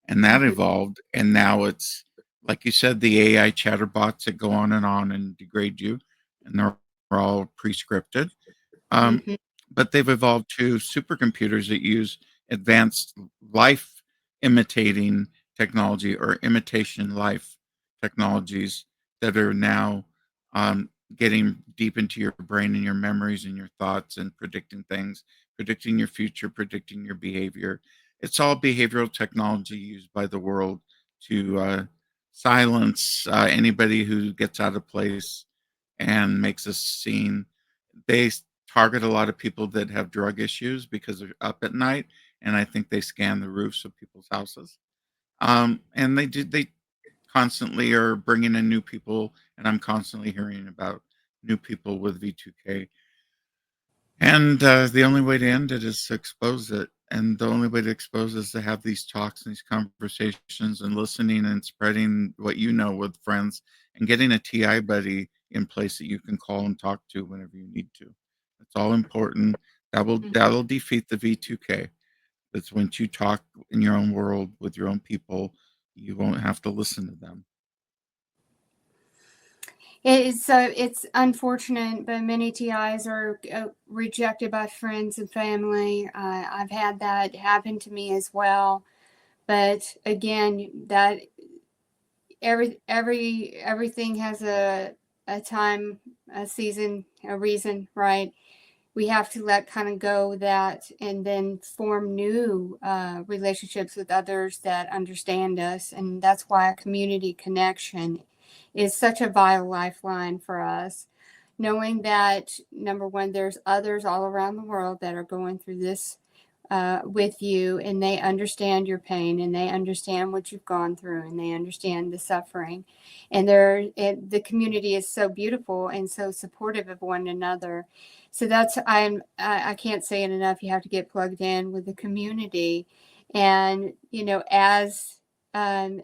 And that Mhm. evolved. And now it's, like you said, the AI chatterbots that go on and degrade you. And they're all pre-scripted. Um, Mhm. but they've evolved to supercomputers that use advanced life imitating technology or imitation life technologies that are now getting deep into your brain and your memories and your thoughts and predicting things, predicting your future, predicting your behavior. It's all behavioral technology used by the world to silence anybody who gets out of place and makes a scene. They target a lot of people that have drug issues because they're up at night, and I think they scan the roofs of people's houses. And they constantly are bringing in new people, and I'm constantly hearing about new people with V2K. And the only way to end it is to expose it. And the only way to expose it is to have these talks and these conversations and listening and spreading what you know with friends and getting a TI buddy in place that you can call and talk to whenever you need to. That's all important. Mhm. That'll defeat the V2K. That's when you talk in your own world with your own people, you won't have to listen to them. It's unfortunate, but many TIs are rejected by friends and family. I've had that happen to me as well. But again, that everything has a time, a season, a reason, right? We have to let kind of go that and then form new relationships with others that understand us. And that's why a community connection is such a vital lifeline for us. Knowing that, number one, there's others all around the world that are going through this with you, and they understand your pain, and they understand what you've gone through, and they understand the suffering. And the community is so beautiful and so supportive of one another. So I can't say it enough. You have to get plugged in with the community, and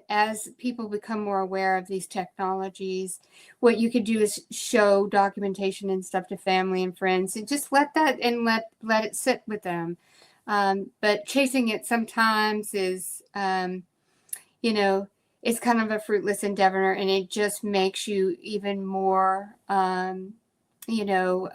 as people become more aware of these technologies, what you could do is show documentation and stuff to family and friends, and just let it sit with them. But chasing it sometimes is, you know, it's kind of a fruitless endeavor, and it just makes you even more, you know,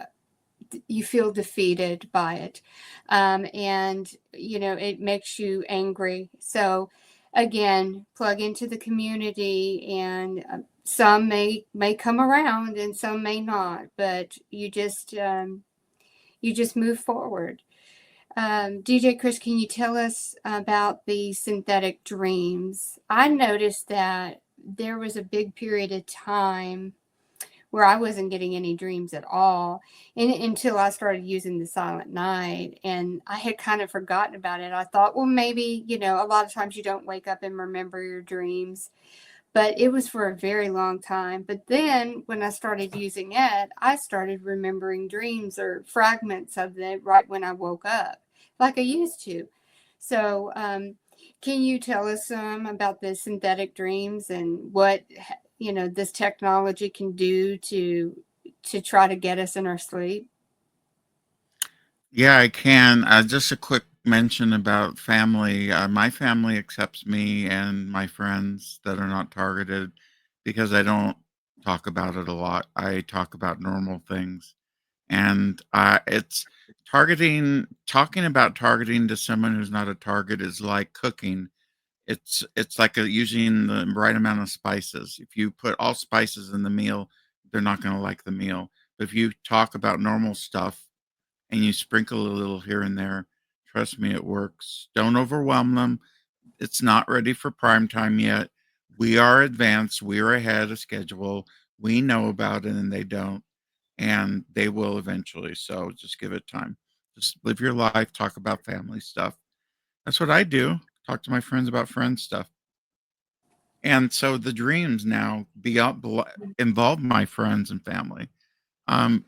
you feel defeated by it. And, it makes you angry. So, again, plug into the community, and some may come around and some may not, but you just move forward. DJ Chris, can you tell us about the synthetic dreams? I noticed that there was a big period of time where I wasn't getting any dreams at all, until I started using the Silent Night, and I had kind of forgotten about it. I thought, well, maybe, a lot of times you don't wake up and remember your dreams, but it was for a very long time. But then when I started using it, I started remembering dreams or fragments of them right when I woke up, like I used to. So, can you tell us some about the synthetic dreams and what this technology can do to try to get us in our sleep? Yeah, I can. Just a quick mention about family. My family accepts me and my friends that are not targeted because I don't talk about it a lot. I talk about normal things, and it's talking about targeting to someone who's not a target is like cooking. It's like using the right amount of spices. If you put all spices in the meal, they're not going to like the meal. But if you talk about normal stuff and you sprinkle a little here and there, trust me, it works. Don't overwhelm them. It's not ready for prime time yet. We are advanced. We are ahead of schedule. We know about it and they don't. And they will eventually. So just give it time. Just live your life, talk about family stuff. That's what I do. Talk to my friends about friend stuff. And so the dreams now involve my friends and family. Um,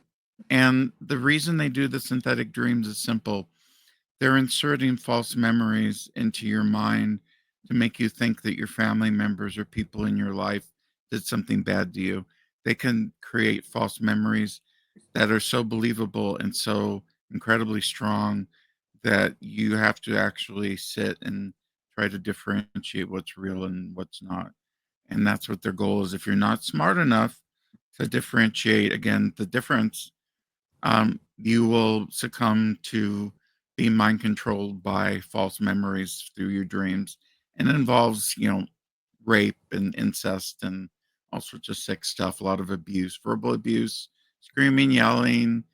and the reason they do the synthetic dreams is simple. They're inserting false memories into your mind to make you think that your family members or people in your life did something bad to you. They can create false memories that are so believable and so incredibly strong that you have to actually sit and try to differentiate what's real and what's not. And that's what their goal is. If you're not smart enough to differentiate, again, the difference, you will succumb to being mind controlled by false memories through your dreams. And it involves, rape and incest and all sorts of sick stuff, a lot of abuse, verbal abuse, screaming, yelling,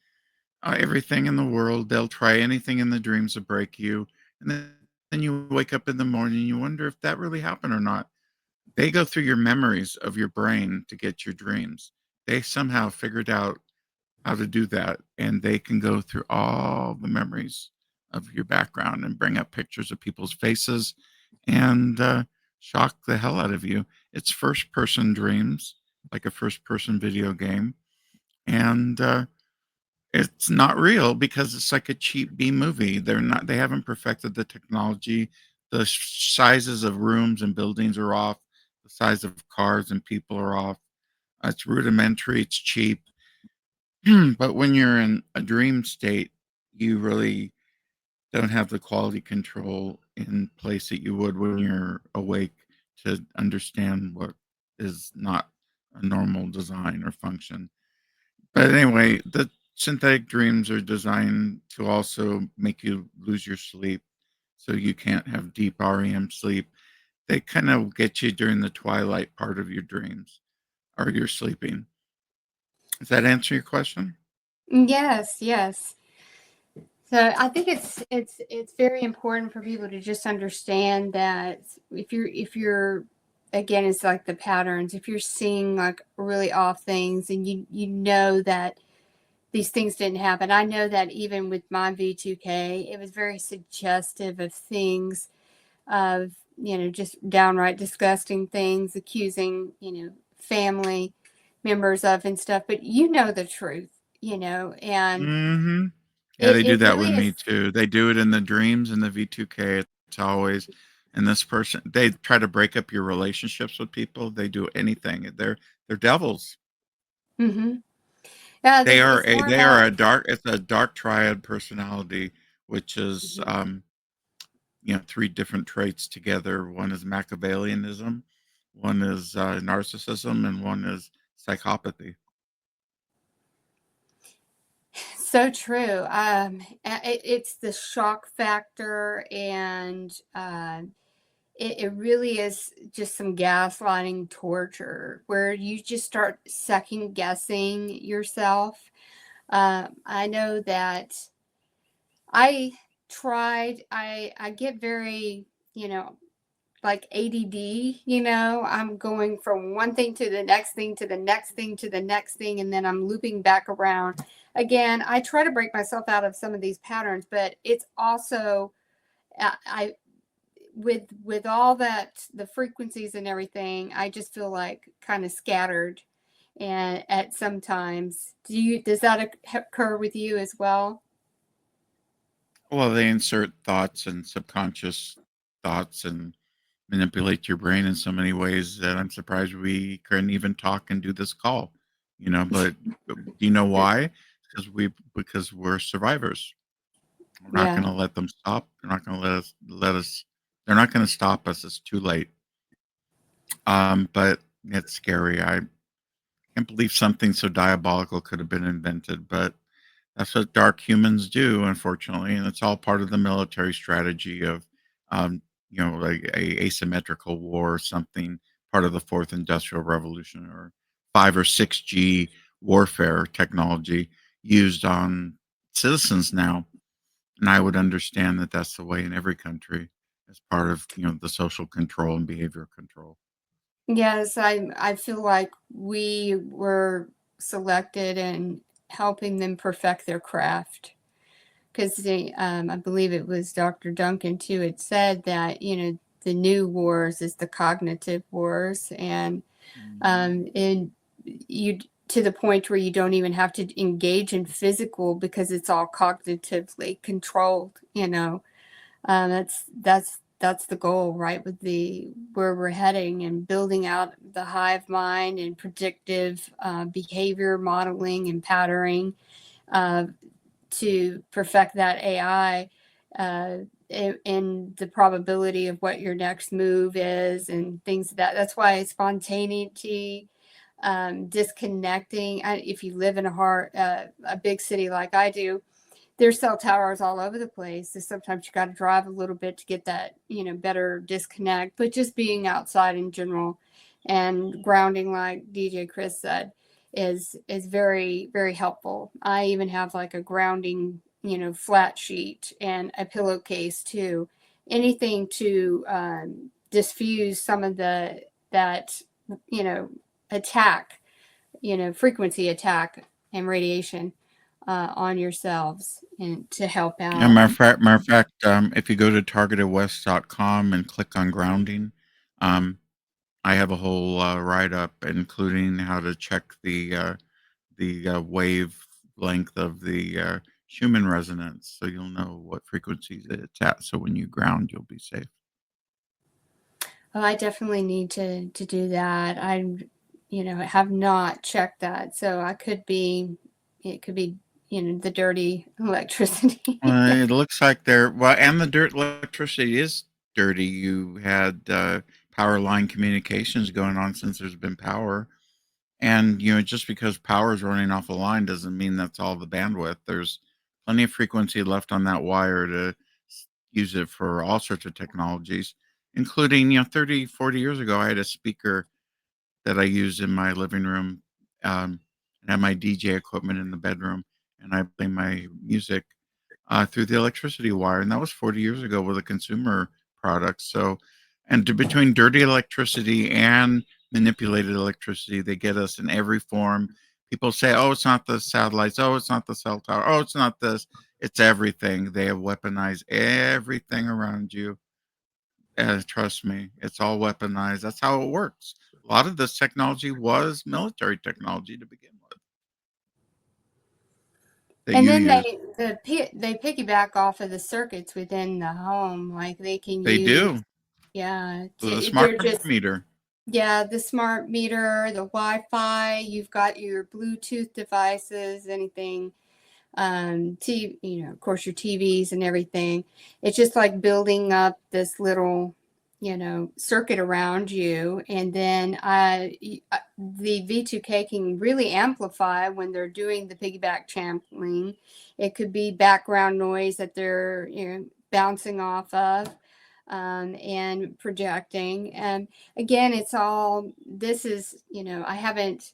everything in the world. They'll try anything in the dreams to break you. And then you wake up in the morning and you wonder if that really happened or not. They go through your memories of your brain to get your dreams. They somehow figured out how to do that, and they can go through all the memories of your background and bring up pictures of people's faces and shock the hell out of you. It's first person dreams, like a first person video game. And it's not real because it's like a cheap B movie. They haven't perfected the technology. The sizes of rooms and buildings are off. The size of cars and people are off. It's rudimentary. It's cheap. But when you're in a dream state, you really don't have the quality control in place that you would when you're awake to understand what is not a normal design or function. But anyway, the synthetic dreams are designed to also make you lose your sleep so you can't have deep REM sleep. They kind of get you during the twilight part of your dreams or you're sleeping. Does that answer your question? Yes, yes. So I think it's very important for people to just understand that if you're again, it's like the patterns. If you're seeing like really off things and you know that these things didn't happen. I know that even with my V2K, it was very suggestive of things, of just downright disgusting things, accusing family members of and stuff. But you know the truth, and Mhm. Yeah, it they do it that really with me is. too. They do it in the dreams in the V2K. It's always and this person they try to break up your relationships with people. They do anything. They're devils. Mm-hmm. Yeah, it's more They are about. a dark it's a dark triad personality, which is Mhm. three different traits together. One is Machiavellianism, one is narcissism, and one is psychopathy. So true. It's the shock factor, and it really is just some gaslighting torture where you just start second guessing yourself. I know that I I get very, you know, like ADD, I'm going from one thing to the next thing to the next thing to the next thing, and then I'm looping back around. Again, I try to break myself out of some of these patterns, but it's also, I with all that, the frequencies and everything, I just feel like kind of scattered. And at sometimes, does that occur with you as well? Well, they insert thoughts and subconscious thoughts and manipulate your brain in so many ways that I'm surprised we couldn't even talk and do this call. But do you know why? Because we're survivors. We're not going Yeah. to let them stop. They're not going to let us. They're not going to stop us. It's too late. But it's scary. I can't believe something so diabolical could have been invented, but that's what dark humans do, unfortunately, and it's all part of the military strategy of, um, like a asymmetrical war or something, part of the fourth industrial revolution or 5 or 6G warfare technology used on citizens now. And I would understand that that's the way in every country as part of the social control and behavior control. Yes, I feel like we were selected and helping them perfect their craft. Because I believe it was Dr. Duncan too had said that, the new wars is the cognitive wars, Mhm. and you to the point where you don't even have to engage in physical because it's all cognitively controlled. That's the goal, right? With the where we're heading and building out the hive mind and predictive behavior modeling and patterning uh, to perfect that AI uh, in the probability of what your next move is and things like that. That's why spontaneity, disconnecting. If you live in a big city like I do, there's cell towers all over the place. So sometimes you got to drive a little bit to get that, better disconnect. But just being outside in general and grounding, like DJ Chris said, is very very helpful. I even have like a grounding, flat sheet and a pillowcase too. Anything to diffuse some of the that you know attack, frequency attack and radiation on yourselves and to help Yeah, out. matter of fact, if you go to targetedwest.com and click on grounding, um, I have a whole write up, including how to check the wavelength of the Schumann resonance, so you'll know what frequencies it's at. So when you ground, you'll be safe. Oh, I definitely need to do that. Have not checked that, so it could be, the dirty electricity. It looks like they're well, and the dirt electricity is dirty. You had power line communications going on since there's been power. And, just because power is running off a line doesn't mean that's all the bandwidth. There's plenty of frequency left on that wire to use it for all sorts of technologies, including, 30, 40 years ago, I had a speaker that I used in my living room, and had my DJ equipment in the bedroom, and I play my music through the electricity wire, and that was 40 years ago with a consumer product. So, and between dirty electricity and manipulated electricity, they get us in every form. People say, "Oh, it's not the satellites. Oh, it's not the cell tower. Oh, it's not this. It's everything." They have weaponized everything around you. Trust me, it's all weaponized. That's how it works. A lot of this technology was military technology to begin with that And you then use. they piggyback off of the circuits within the home, like they can They use, do yeah, with a they're smart just, meter. yeah, the smart meter, the Wi-Fi. You've got your Bluetooth devices, anything, of course, your TVs and everything. It's just like building up this little, circuit around you. And then the V2K can really amplify when they're doing the piggyback channeling. It could be background noise that they're, bouncing off of. And projecting. And again, it's all, this is, I haven't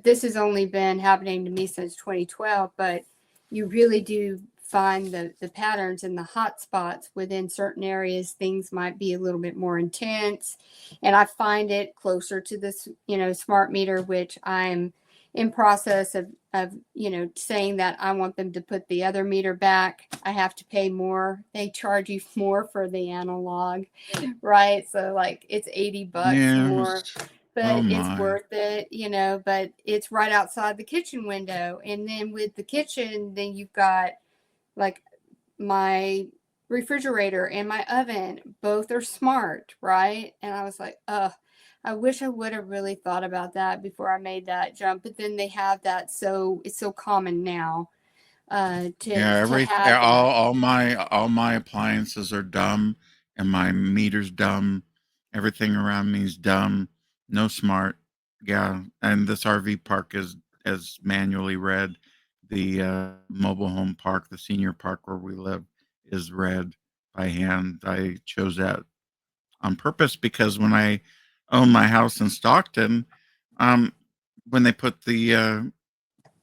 this has only been happening to me since 2012, but you really do find the patterns and the hot spots within certain areas. Things might be a little bit more intense. And I find it closer to this, smart meter, which I'm in process of, saying that I want them to put the other meter back. I have to pay more. They charge you more for the analog, right? So like it's $80 more, Yes. Oh but it's my. worth it, but it's right outside the kitchen window. And then with the kitchen, then you've got like my refrigerator and my oven, both are smart, right? And I was like, I wish I would have really thought about that before I made that jump. But then they have that, so it's so common now. Yeah, to every have that. all my appliances are dumb, and my meter's dumb. Everything around me is dumb. No smart. Yeah, and this RV park is manually read. The mobile home park, the senior park where we live, is read by hand. I chose that on purpose because when I owned my house in Stockton, um, when they put the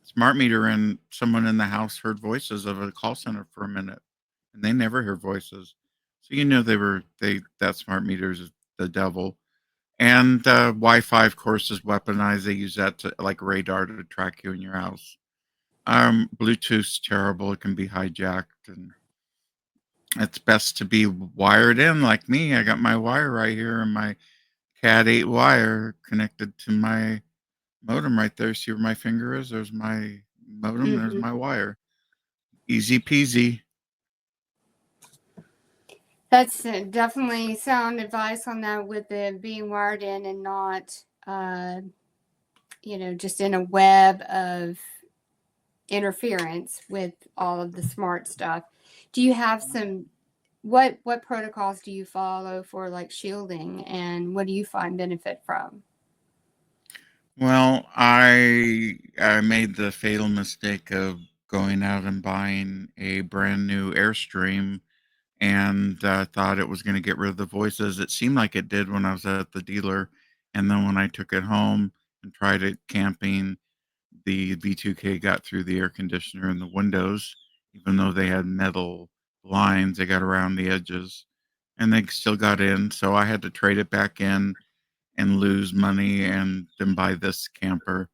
smart meter in, someone in the house heard voices of a call center for a minute, and they never hear voices. So you know they that smart meter is the devil. And Wi-Fi, of course, is weaponized. They use that to like radar to track you in your house. Bluetooth's terrible; it can be hijacked, and it's best to be wired in like me. I got my wire right here, and my Cat 8 wire connected to my modem right there. See where my finger is? There's my modem. There's Hmm. my wire. Easy peasy. That's definitely sound advice on that with the being wired in and not, just in a web of interference with all of the smart stuff. Do you have some what protocols do you follow for like shielding, and what do you find benefit from? Well, I made the fatal mistake of going out and buying a brand new Airstream and thought it was going to get rid of the voices. It seemed like it did when I was at the dealer, and then when I took it home and tried it camping, the V2K got through the air conditioner and the windows, even though they had metal blinds. They got around the edges, and they still got in. So I had to trade it back in and lose money and then buy this camper.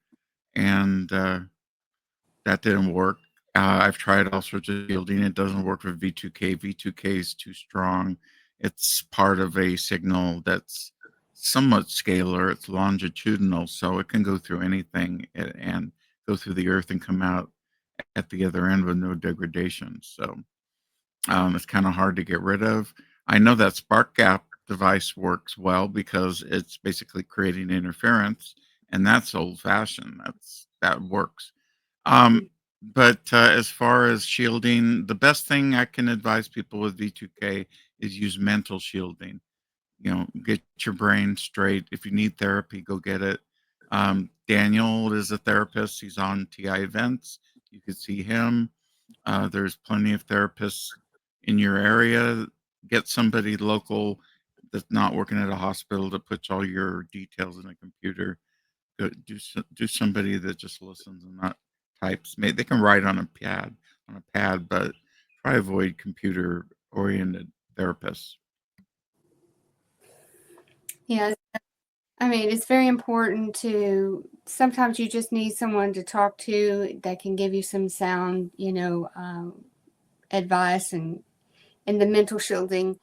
And that didn't work. I've tried all sorts of shielding. It doesn't work with V2K. V2K is too strong. It's part of a signal that's somewhat scalar. It's longitudinal, so it can go through anything and go through the earth and come out at the other end with no degradation. So it's kind of hard to get rid of. I know that spark gap device works well because it's basically creating interference, and that's old fashioned. That works. Um, but as far as shielding, the best thing I can advise people with V2K is use mental shielding. You know, get your brain straight. If you need therapy, go get it. Daniel is a therapist. He's on TI events. You could see him. There's plenty of therapists in your area. Get somebody local that's not working at a hospital that puts all your details in a computer. Do somebody that just listens and not types. Maybe they can write on a pad, but try avoid computer oriented therapists. Yeah, I mean, it's very important to sometimes you just need someone to talk to that can give you some sound, advice, and the mental shielding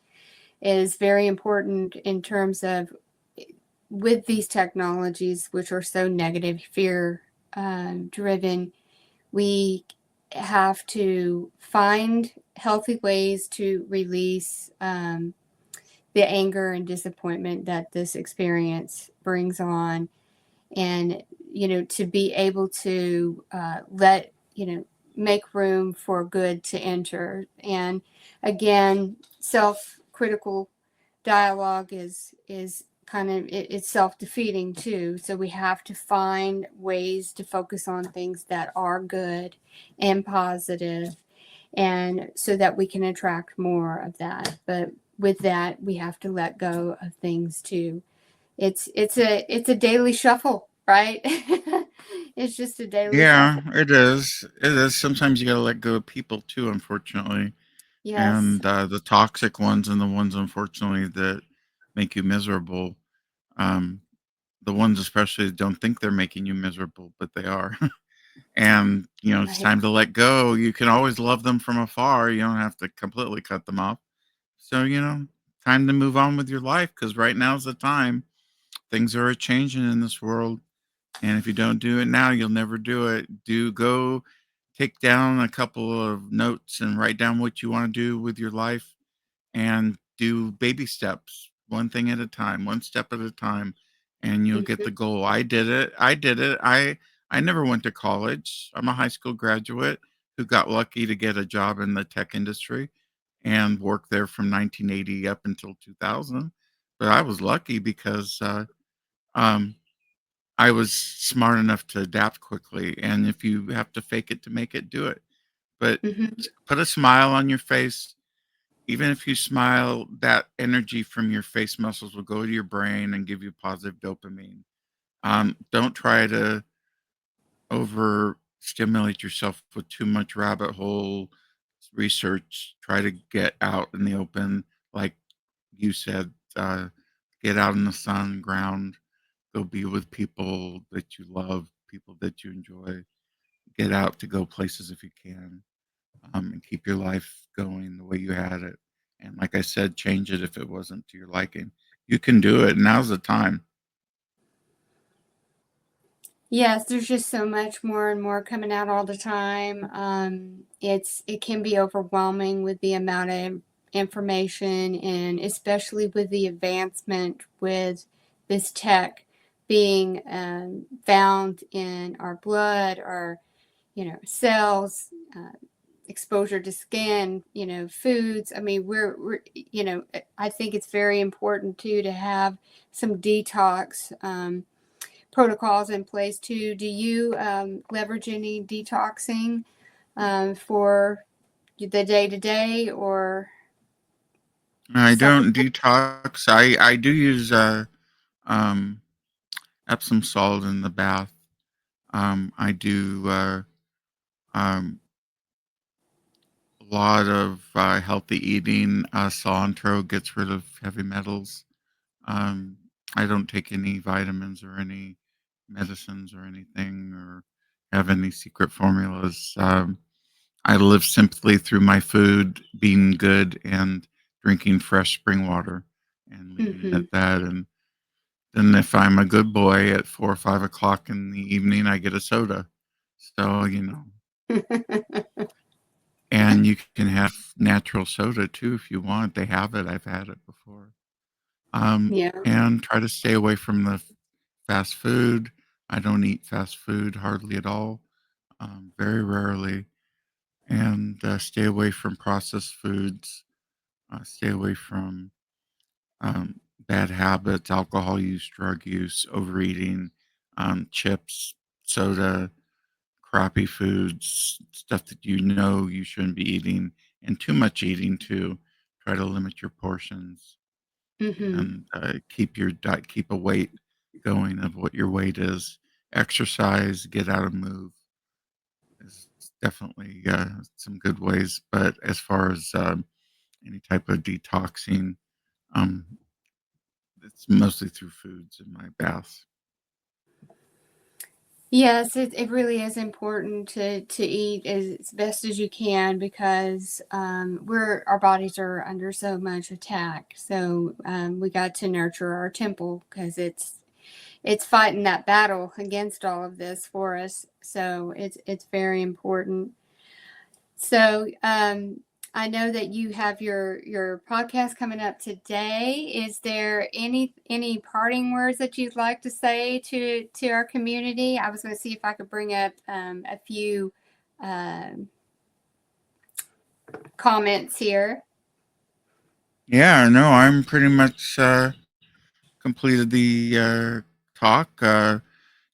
is very important in terms of with these technologies, which are so negative, fear driven. We have to find healthy ways to release the anger and disappointment that this experience brings on, and to be able to let make room for good to enter. And again, self-critical dialogue is kind of it's self-defeating too, so we have to find ways to focus on things that are good and positive, and so that we can attract more of that. But with that, we have to let go of things too. It's a daily shuffle, right? It's just a daily Yeah, shuffle. it is. It is. Sometimes you got to let go of people too, unfortunately, Yes. and the toxic ones and the ones, unfortunately, that make you miserable. Um, the ones, especially, that don't think they're making you miserable, but they are. And it's Right. time to let go. You can always love them from afar. You don't have to completely cut them off. So time to move on with your life, because right now's the time. Things are changing in this world, and if you don't do it now, you'll never do it. Do go take down a couple of notes and write down what you want to do with your life, and do baby steps, one thing at a time, one step at a time, and you'll get Hmm. the goal. I did it. I never went to college. I'm a high school graduate who got lucky to get a job in the tech industry and worked there from 1980 up until 2000. But I was lucky because um, I was smart enough to adapt quickly. And if you have to fake it to make it, do it. But Hmm. put a smile on your face. Even if you smile, that energy from your face muscles will go to your brain and give you positive dopamine. Don't try to overstimulate yourself with too much rabbit hole research. Try to get out in the open, like you said, get out in the sun, ground, go be with people that you love, people that you enjoy. Get out to go places if you can, and keep your life going the way you had it. And like I said, change it if it wasn't to your liking. You can do it. Now's the time. Yes, there's just so much more and more coming out all the time. It can be overwhelming with the amount of information, and especially with the advancement with this tech being found in our blood, our cells, exposure to skin, foods. I mean, we're I think it's very important too to have some detox. Protocols in place too. Do you leverage any detoxing for the day to day or I don't supplement? detox. I do use um, Epsom salt in the bath. I do um, a lot of healthy eating. Cilantro gets rid of heavy metals. Um, I don't take any vitamins or any medicines or anything or have any secret formulas. I live simply through my food being good and drinking fresh spring water and leaving it Mm-hmm. at that. And then if I'm a good boy at 4 or 5 o'clock in the evening, I get a soda. So, and you can have natural soda too if you want. They have it. I've had it before. Yeah. And try to stay away from the fast food. I don't eat fast food hardly at all, very rarely. And stay away from processed foods. Stay away from bad habits, alcohol use, drug use, overeating, chips, soda, crappy foods, stuff that you know you shouldn't be eating, and too much eating too. Try to limit your portions Mm-hmm. and keep your diet, keep a weight going of what your weight is. Exercise, get out and move is definitely some good ways. But as far as any type of detoxing, um, it's mostly through foods in my baths. Yes, it really is important to eat as best as you can because our bodies are under so much attack. So we got to nurture our temple because it's fighting that battle against all of this for us. So it's very important. So I know that you have your podcast coming up today. Is there any parting words that you'd like to say to our community? I was going to see if I could bring up a few um comments here. Yeah, no, I'm pretty much completed the talk.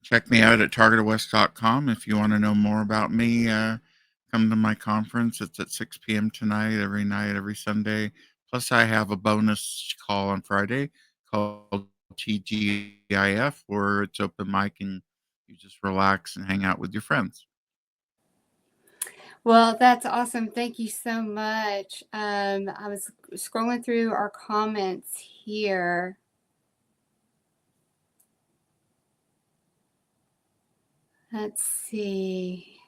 Check me out at targetofwest.com if you want to know more about me. Come to my conference. It's at 6 p.m. tonight, every night, every Sunday. Plus, I have a bonus call on Friday called TGIF, where it's open mic and you just relax and hang out with your friends. Well, that's awesome. Thank you so much. I was scrolling through our comments here. Let's see.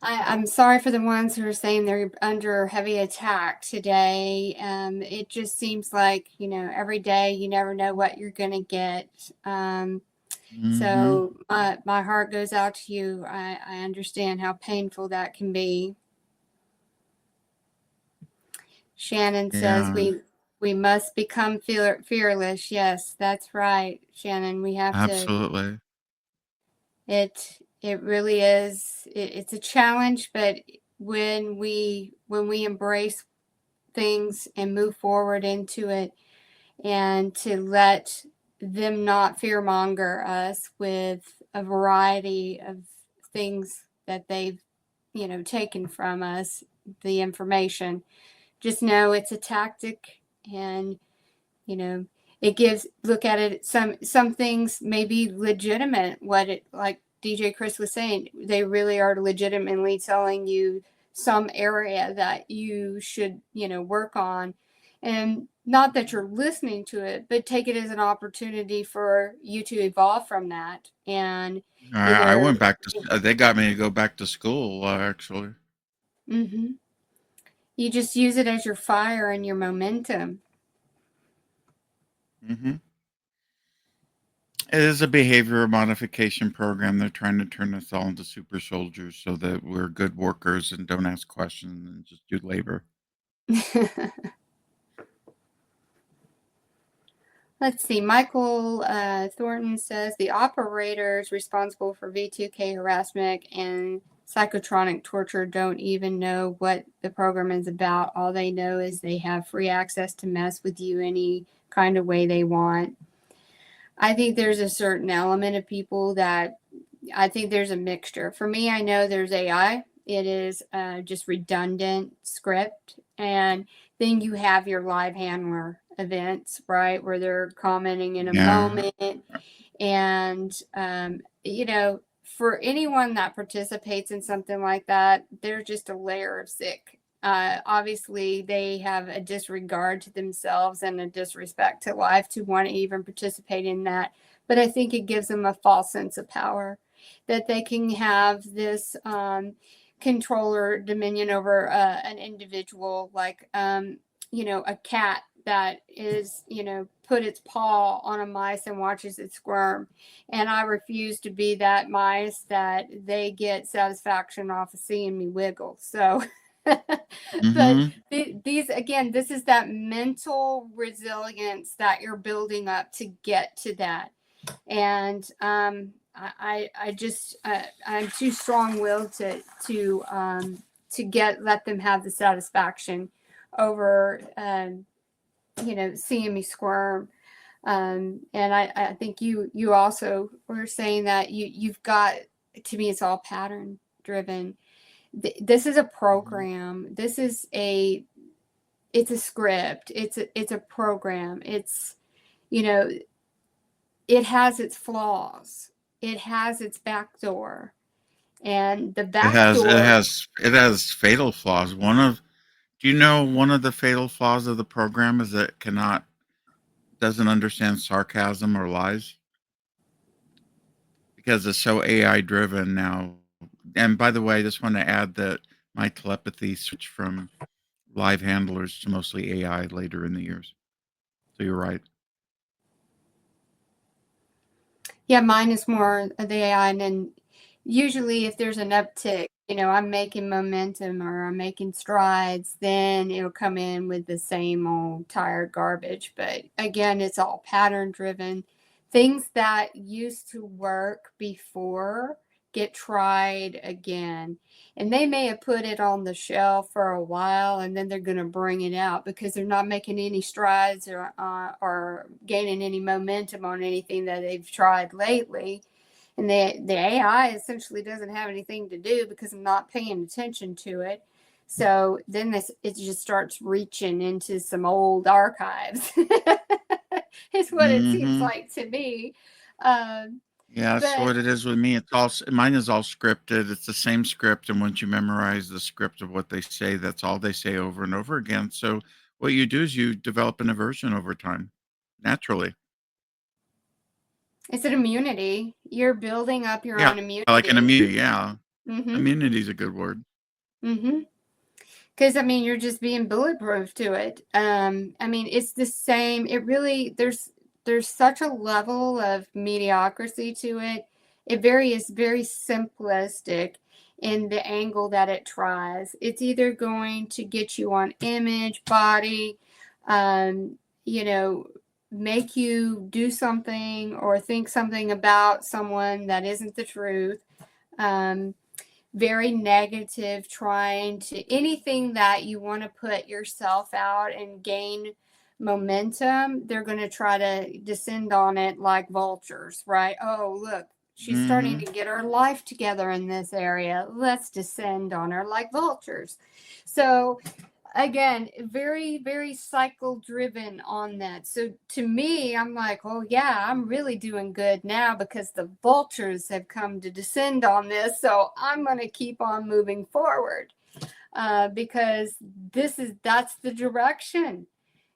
I'm sorry for the ones who are saying they're under heavy attack today. It just seems like, every day you never know what you're going to get. Hmm. So my heart goes out to you. I understand how painful that can be. Shannon says Yeah. We must become fearless. Yes, that's right, Shannon. We have to. Absolutely. It really is. It's a challenge, but when we embrace things and move forward into it, and to let them not fearmonger us with a variety of things that they've taken from us, the information. Just know it's a tactic, and you know it gives, look at it, some things may be legitimate, what it, like DJ Chris was saying, they really are legitimately telling you some area that you should work on, and not that you're listening to it, but take it as an opportunity for you to evolve from that, and I either went back to, they got me to go back to school, actually. hmm you just use it as your fire and your momentum. Hmm. It is a behavior modification program. They're trying to turn us all into super soldiers so that we're good workers and don't ask questions and just do labor. Let's see. Michael Thornton says the operators responsible for V2K harassment and psychotronic torture don't even know what the program is about. All they know is they have free access to mess with you any kind of way they want. I think there's a certain element of people that, I think there's a mixture. For me, I know there's AI. It is just redundant script. And then you have your live handler events, right, where they're commenting in a Yeah. moment. And, for anyone that participates in something like that, they're just a layer of sick. Obviously, they have a disregard to themselves and a disrespect to life to want to even participate in that. But I think it gives them a false sense of power, that they can have this control or dominion over an individual, like a cat that is put its paw on a mice and watches it squirm, and I refuse to be that mice that they get satisfaction off of seeing me wiggle. So but Hmm. these, again, this is that mental resilience that you're building up to get to that. And I just I'm too strong-willed to let them have the satisfaction over seeing me squirm. And I think you also were saying that you've got, to me, it's all pattern driven. This is a program. This is it's a script. It's a program. It's you know it has its flaws. It has its back door. And the It back has it door, has it has fatal flaws. Do you know one of the fatal flaws of the program is that it doesn't understand sarcasm or lies because it's so AI driven now. And by the way, I just want to add that my telepathy switched from live handlers to mostly AI later in the years. So you're right. yeah, mine is more of the AI. And then usually if there's an uptick, I'm making momentum or I'm making strides, then it'll come in with the same old tired garbage. But again, it's all pattern driven. Things that used to work before get tried again. And they may have put it on the shelf for a while, and then they're going to bring it out because they're not making any strides or gaining any momentum on anything that they've tried lately. And the AI essentially doesn't have anything to do because I'm not paying attention to it. So then it just starts reaching into some old archives. It's what it seems Hmm. like to me. Um, Yeah, that's but what it is with me. It's all mine is all scripted. It's the same script, and once you memorize the script of what they say, that's all they say over and over again. So what you do is you develop an aversion over time, naturally. it's an immunity. You're building up your Yeah, own like an immunity. immunity. Yeah, Mm-hmm. immunity is a good word. Mm-hmm. Because you're just being bulletproof to it. It's the same. It really, there's such a level of mediocrity to it. Is very simplistic in the angle that it tries. It's either going to get you on image, body, um, you know, make you do something or think something about someone that isn't the truth. Um, Very negative, trying to anything that you want to put yourself out and gain momentum, they're going to try to descend on it like vultures, right? Oh, look, she's starting to Mm-hmm. get her life together in this area. Let's descend on her like vultures. So again, very very cycle driven on that. So to me, I'm like, oh yeah, I'm really doing good now because the vultures have come to descend on this, so I'm going to keep on moving forward, because that's the direction.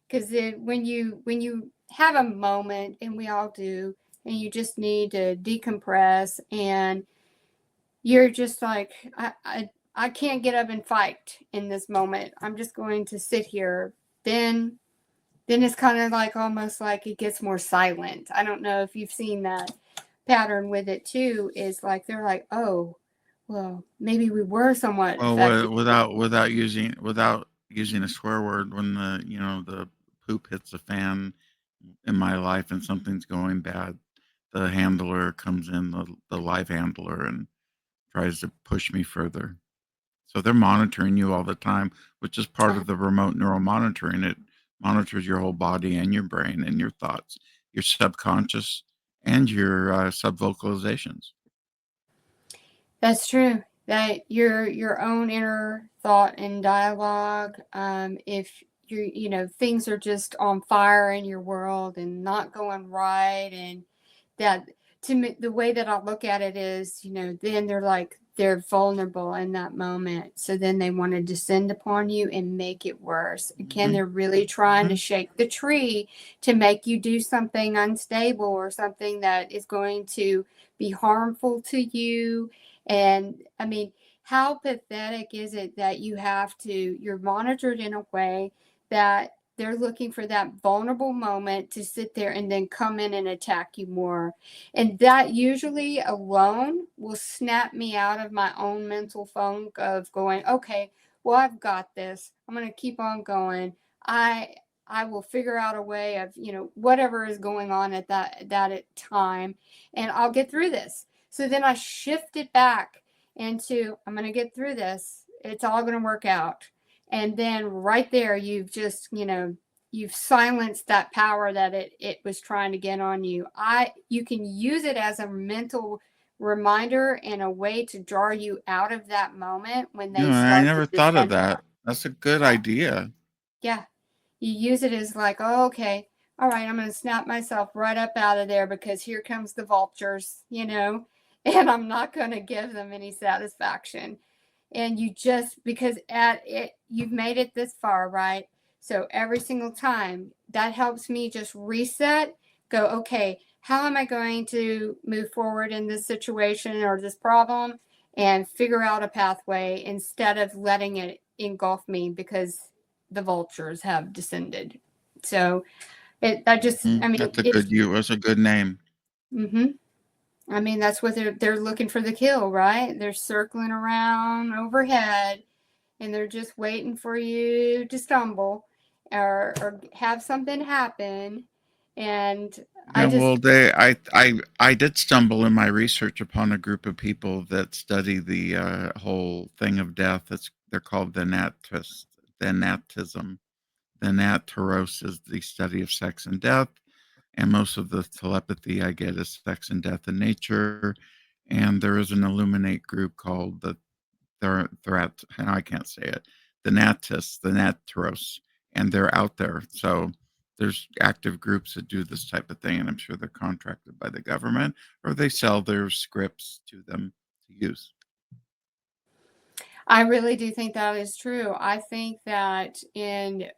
Because when you have a moment, and we all do, and you just need to decompress, and you're just like, I can't get up and fight in this moment. I'm just going to sit here. Then then it's kind of like almost like it gets more silent. I don't know if you've seen that pattern with it too. Is like they're like, oh, well, maybe we were somewhat Well, affected. without using a swear word, when the poop hits the fan in my life and something's going bad, the handler comes in, the live handler, and tries to push me further. So they're monitoring you all the time, which is part of the remote neural monitoring. It monitors your whole body and your brain and your thoughts, your subconscious, and your subvocalizations. That's true. That your own inner thought and dialogue. If things are just on fire in your world and not going right, and that, to me, the way that I look at it is, then they're vulnerable in that moment. So then they want to descend upon you and make it worse. Again, Hmm. they're really trying to Hmm. shake the tree to make you do something unstable or something that is going to be harmful to you. And I mean, how pathetic is it that you're monitored in a way that they're looking for that vulnerable moment to sit there and then come in and attack you more. And that usually alone will snap me out of my own mental funk of going, okay, well, I've got this. I'm going to keep on going. I I will figure out a way of, whatever is going on at that time, and I'll get through this. So then I shift it back into, I'm going to get through this. It's all going to work out. And then right there, you've silenced that power that it was trying to get on you. You can use it as a mental reminder and a way to draw you out of that moment when You they know, I start to never thought of descend that. upon. That's a good Yeah, idea. yeah. You use it as like, oh, okay, all right, I'm going to snap myself right up out of there because here comes the vultures, and I'm not going to give them any satisfaction. And you just, because at it you've made it this far, right? So every single time that helps me just reset, go, okay, how am I going to move forward in this situation or this problem, and figure out a pathway instead of letting it engulf me because the vultures have descended. So I Mhm. mean, it's, That's a good name. mm-hmm. I mean, that's what they're looking for, the kill, right? They're circling around overhead, and they're just waiting for you to stumble or have something happen. And I Yeah, just, well, I did stumble in my research upon a group of people that study the whole thing of death. They're called the Thanatism. The Nataros is the study of sex and death, and most of the telepathy I get is sex and death in nature. And there is an Illuminate group called the Threat. I can't say it. The Nataros, and they're out there. So there's active groups that do this type of thing, and I'm sure they're contracted by the government or they sell their scripts to them to use. I really do think that is true. I think that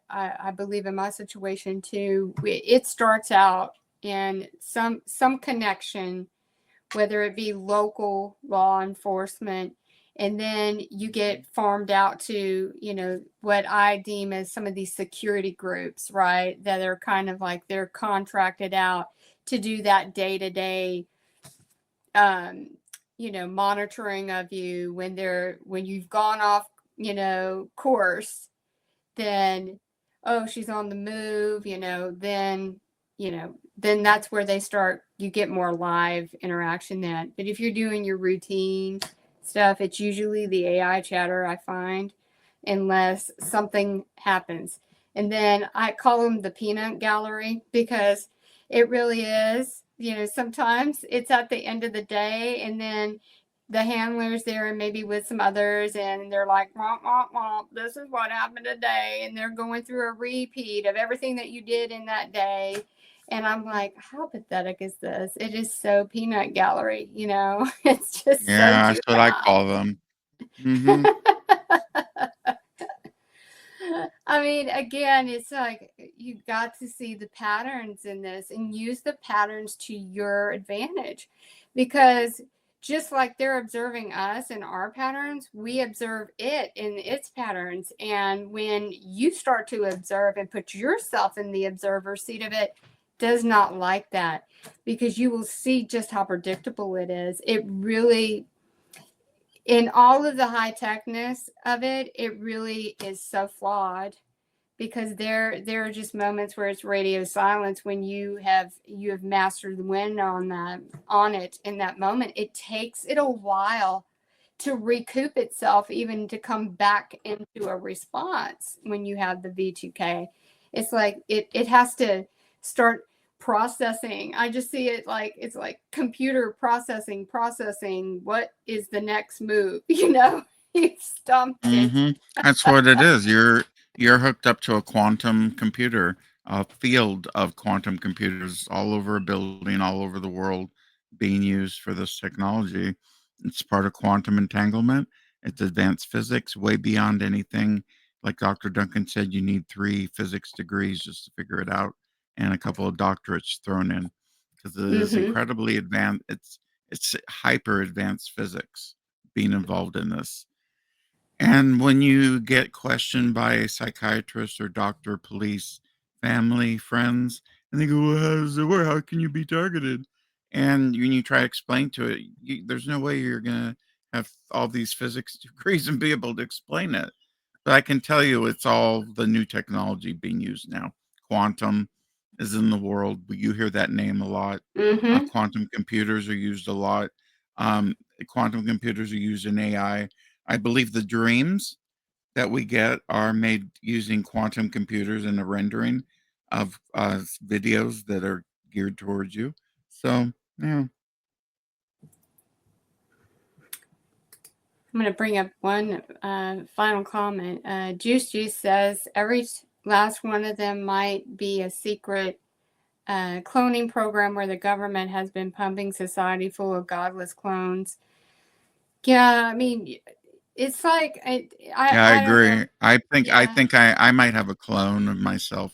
I believe in my situation too, it starts out in some connection, whether it be local law enforcement, and then you get farmed out to, what I deem as some of these security groups, right? That are kind of like they're contracted out to do that day to day, um, monitoring of you when you've gone off, course. Then oh, she's on the move, then that's where they start, you get more live interaction then. But if you're doing your routine stuff, it's usually the AI chatter, I find, unless something happens. And then I call them the peanut gallery because it really is. Sometimes it's at the end of the day, and then the handlers there and maybe with some others, and they're like, womp, womp, womp, this is what happened today. And they're going through a repeat of everything that you did in that day. And I'm like, how pathetic is this? It is so peanut gallery, it's just so Yeah, that's what I juvenile. call them. Mhm. I mean, again, it's like you got to see the patterns in this and use the patterns to your advantage, because just like they're observing us and our patterns, we observe it in its patterns. And when you start to observe and put yourself in the observer seat of it, does not like that, because you will see just how predictable it is. It really, in all of the high techness of it, it really is so flawed, because there are just moments where it's radio silence when you have mastered the wind on it in that moment. It takes it a while to recoup itself, even to come back into a response. When you have the V2K, it's like it has to start processing. I just see it like it's like computer processing what is the next move. You stumped it. Mhm. That's what it is. You're hooked up to a quantum computer, a field of quantum computers all over a building, all over the world being used for this technology. It's part of quantum entanglement. It's advanced physics, way beyond anything. Like Dr. Duncan said, you need 3 physics degrees just to figure it out and a couple of doctorates thrown in because it is Mm-hmm. incredibly advanced. It's hyper advanced physics being involved in this. And when you get questioned by a psychiatrist or doctor, police, family, friends, and they go, well, how does it work? How can you be targeted? And when you try to explain to it, there's no way you're going to have all these physics degrees and be able to explain it. But I can tell you it's all the new technology being used now. Quantum is in the world. You hear that name a lot. Mm-hmm. Quantum computers are used a lot. Um, Quantum computers are used in AI. I believe the dreams that we get are made using quantum computers and the rendering of videos that are geared towards you. So, yeah. I'm going to bring up one final comment. Juice says every last one of them might be a secret cloning program where the government has been pumping society full of godless clones. Yeah, I mean, it's like Yeah, I I don't know. agree. I Yeah. think I might have a clone of myself.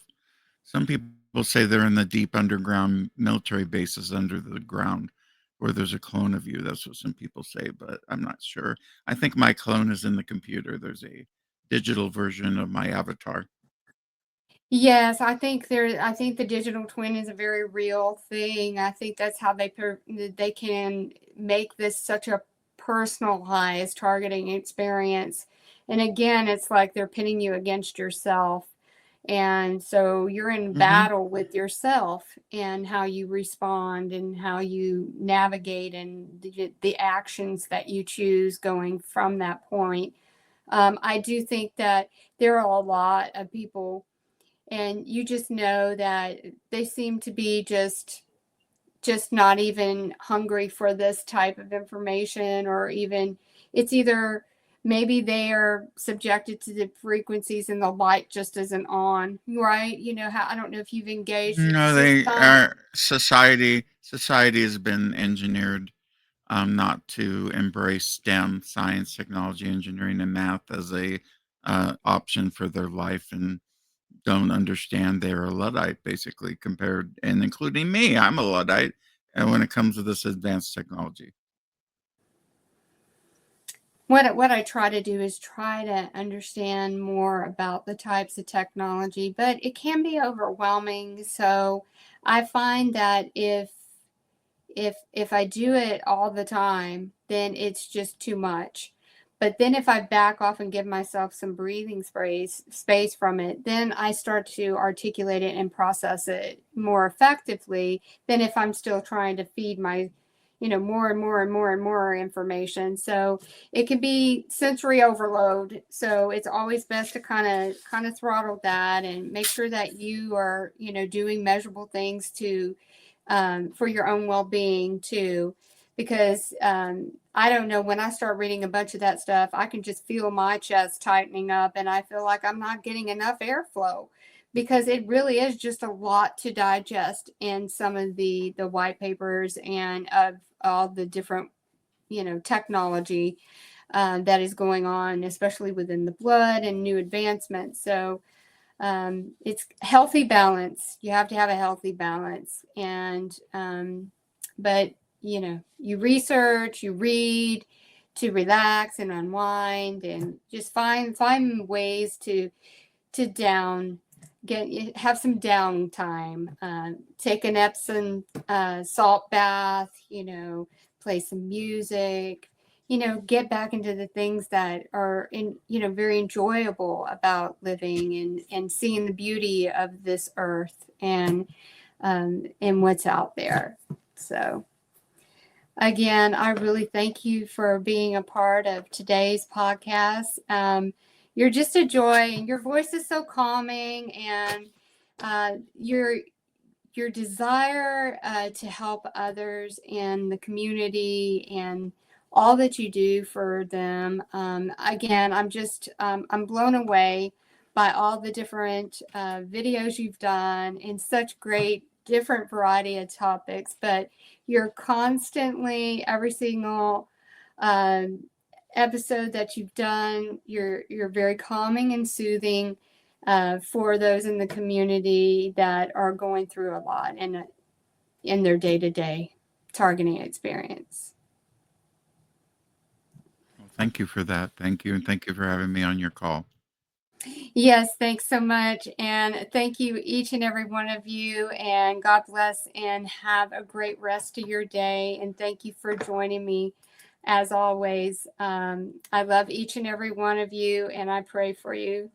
Some people say they're in the deep underground military bases under the ground where there's a clone of you. That's what some people say, but I'm not sure. I think my clone is in the computer. There's a digital version of my avatar. Yes, I think the digital twin is a very real thing. I think that's how they can make this such a personalized targeting experience. And again, it's like they're pitting you against yourself. And so you're in Mhm. battle with yourself and how you respond and how you navigate and the actions that you choose going from that point. I do think that there are a lot of people, and you just know that they seem to be just not even hungry for this type of information, or even it's either maybe they are subjected to the frequencies and the light just isn't on, right? How, I don't know if you've engaged, No, it's just they are society has been engineered not to embrace STEM, science, technology, engineering, and math as a option for their life, and don't understand they're a Luddite, basically, compared, and including me. I'm a Luddite, and when it comes to this advanced technology. what I try to do is try to understand more about the types of technology, but it can be overwhelming. So I find that if I do it all the time, then it's just too much. But then if I back off and give myself some breathing space from it, then I start to articulate it and process it more effectively than if I'm still trying to feed my, more and more and more and more information. So it can be sensory overload. So it's always best to kind of throttle that and make sure that you are, doing measurable things to for your own well-being too, because I don't know, when I start reading a bunch of that stuff, I can just feel my chest tightening up, and I feel like I'm not getting enough airflow, because it really is just a lot to digest in some of the white papers and of all the different technology that is going on, especially within the blood and new advancements. So it's healthy balance. You have to have a healthy balance. And, but you research, you read to relax and unwind, and just find ways to down, have some downtime, take an Epsom salt bath, play some music, get back into the things that are very enjoyable about living, and seeing the beauty of this earth, and what's out there. So again, I really thank you for being a part of today's podcast. You're just a joy, and your voice is so calming, and your desire to help others in the community, and all that you do for them. Again, I'm blown away by all the different videos you've done in such great different variety of topics, but you're constantly, every single um, episode that you've done, you're very calming and soothing for those in the community that are going through a lot in their day-to-day targeting experience. Well, thank you for that. Thank you. And thank you for having me on your call. Yes, thanks so much. And thank you, each and every one of you. And God bless, and have a great rest of your day. And thank you for joining me as always. I love each and every one of you, and I pray for you.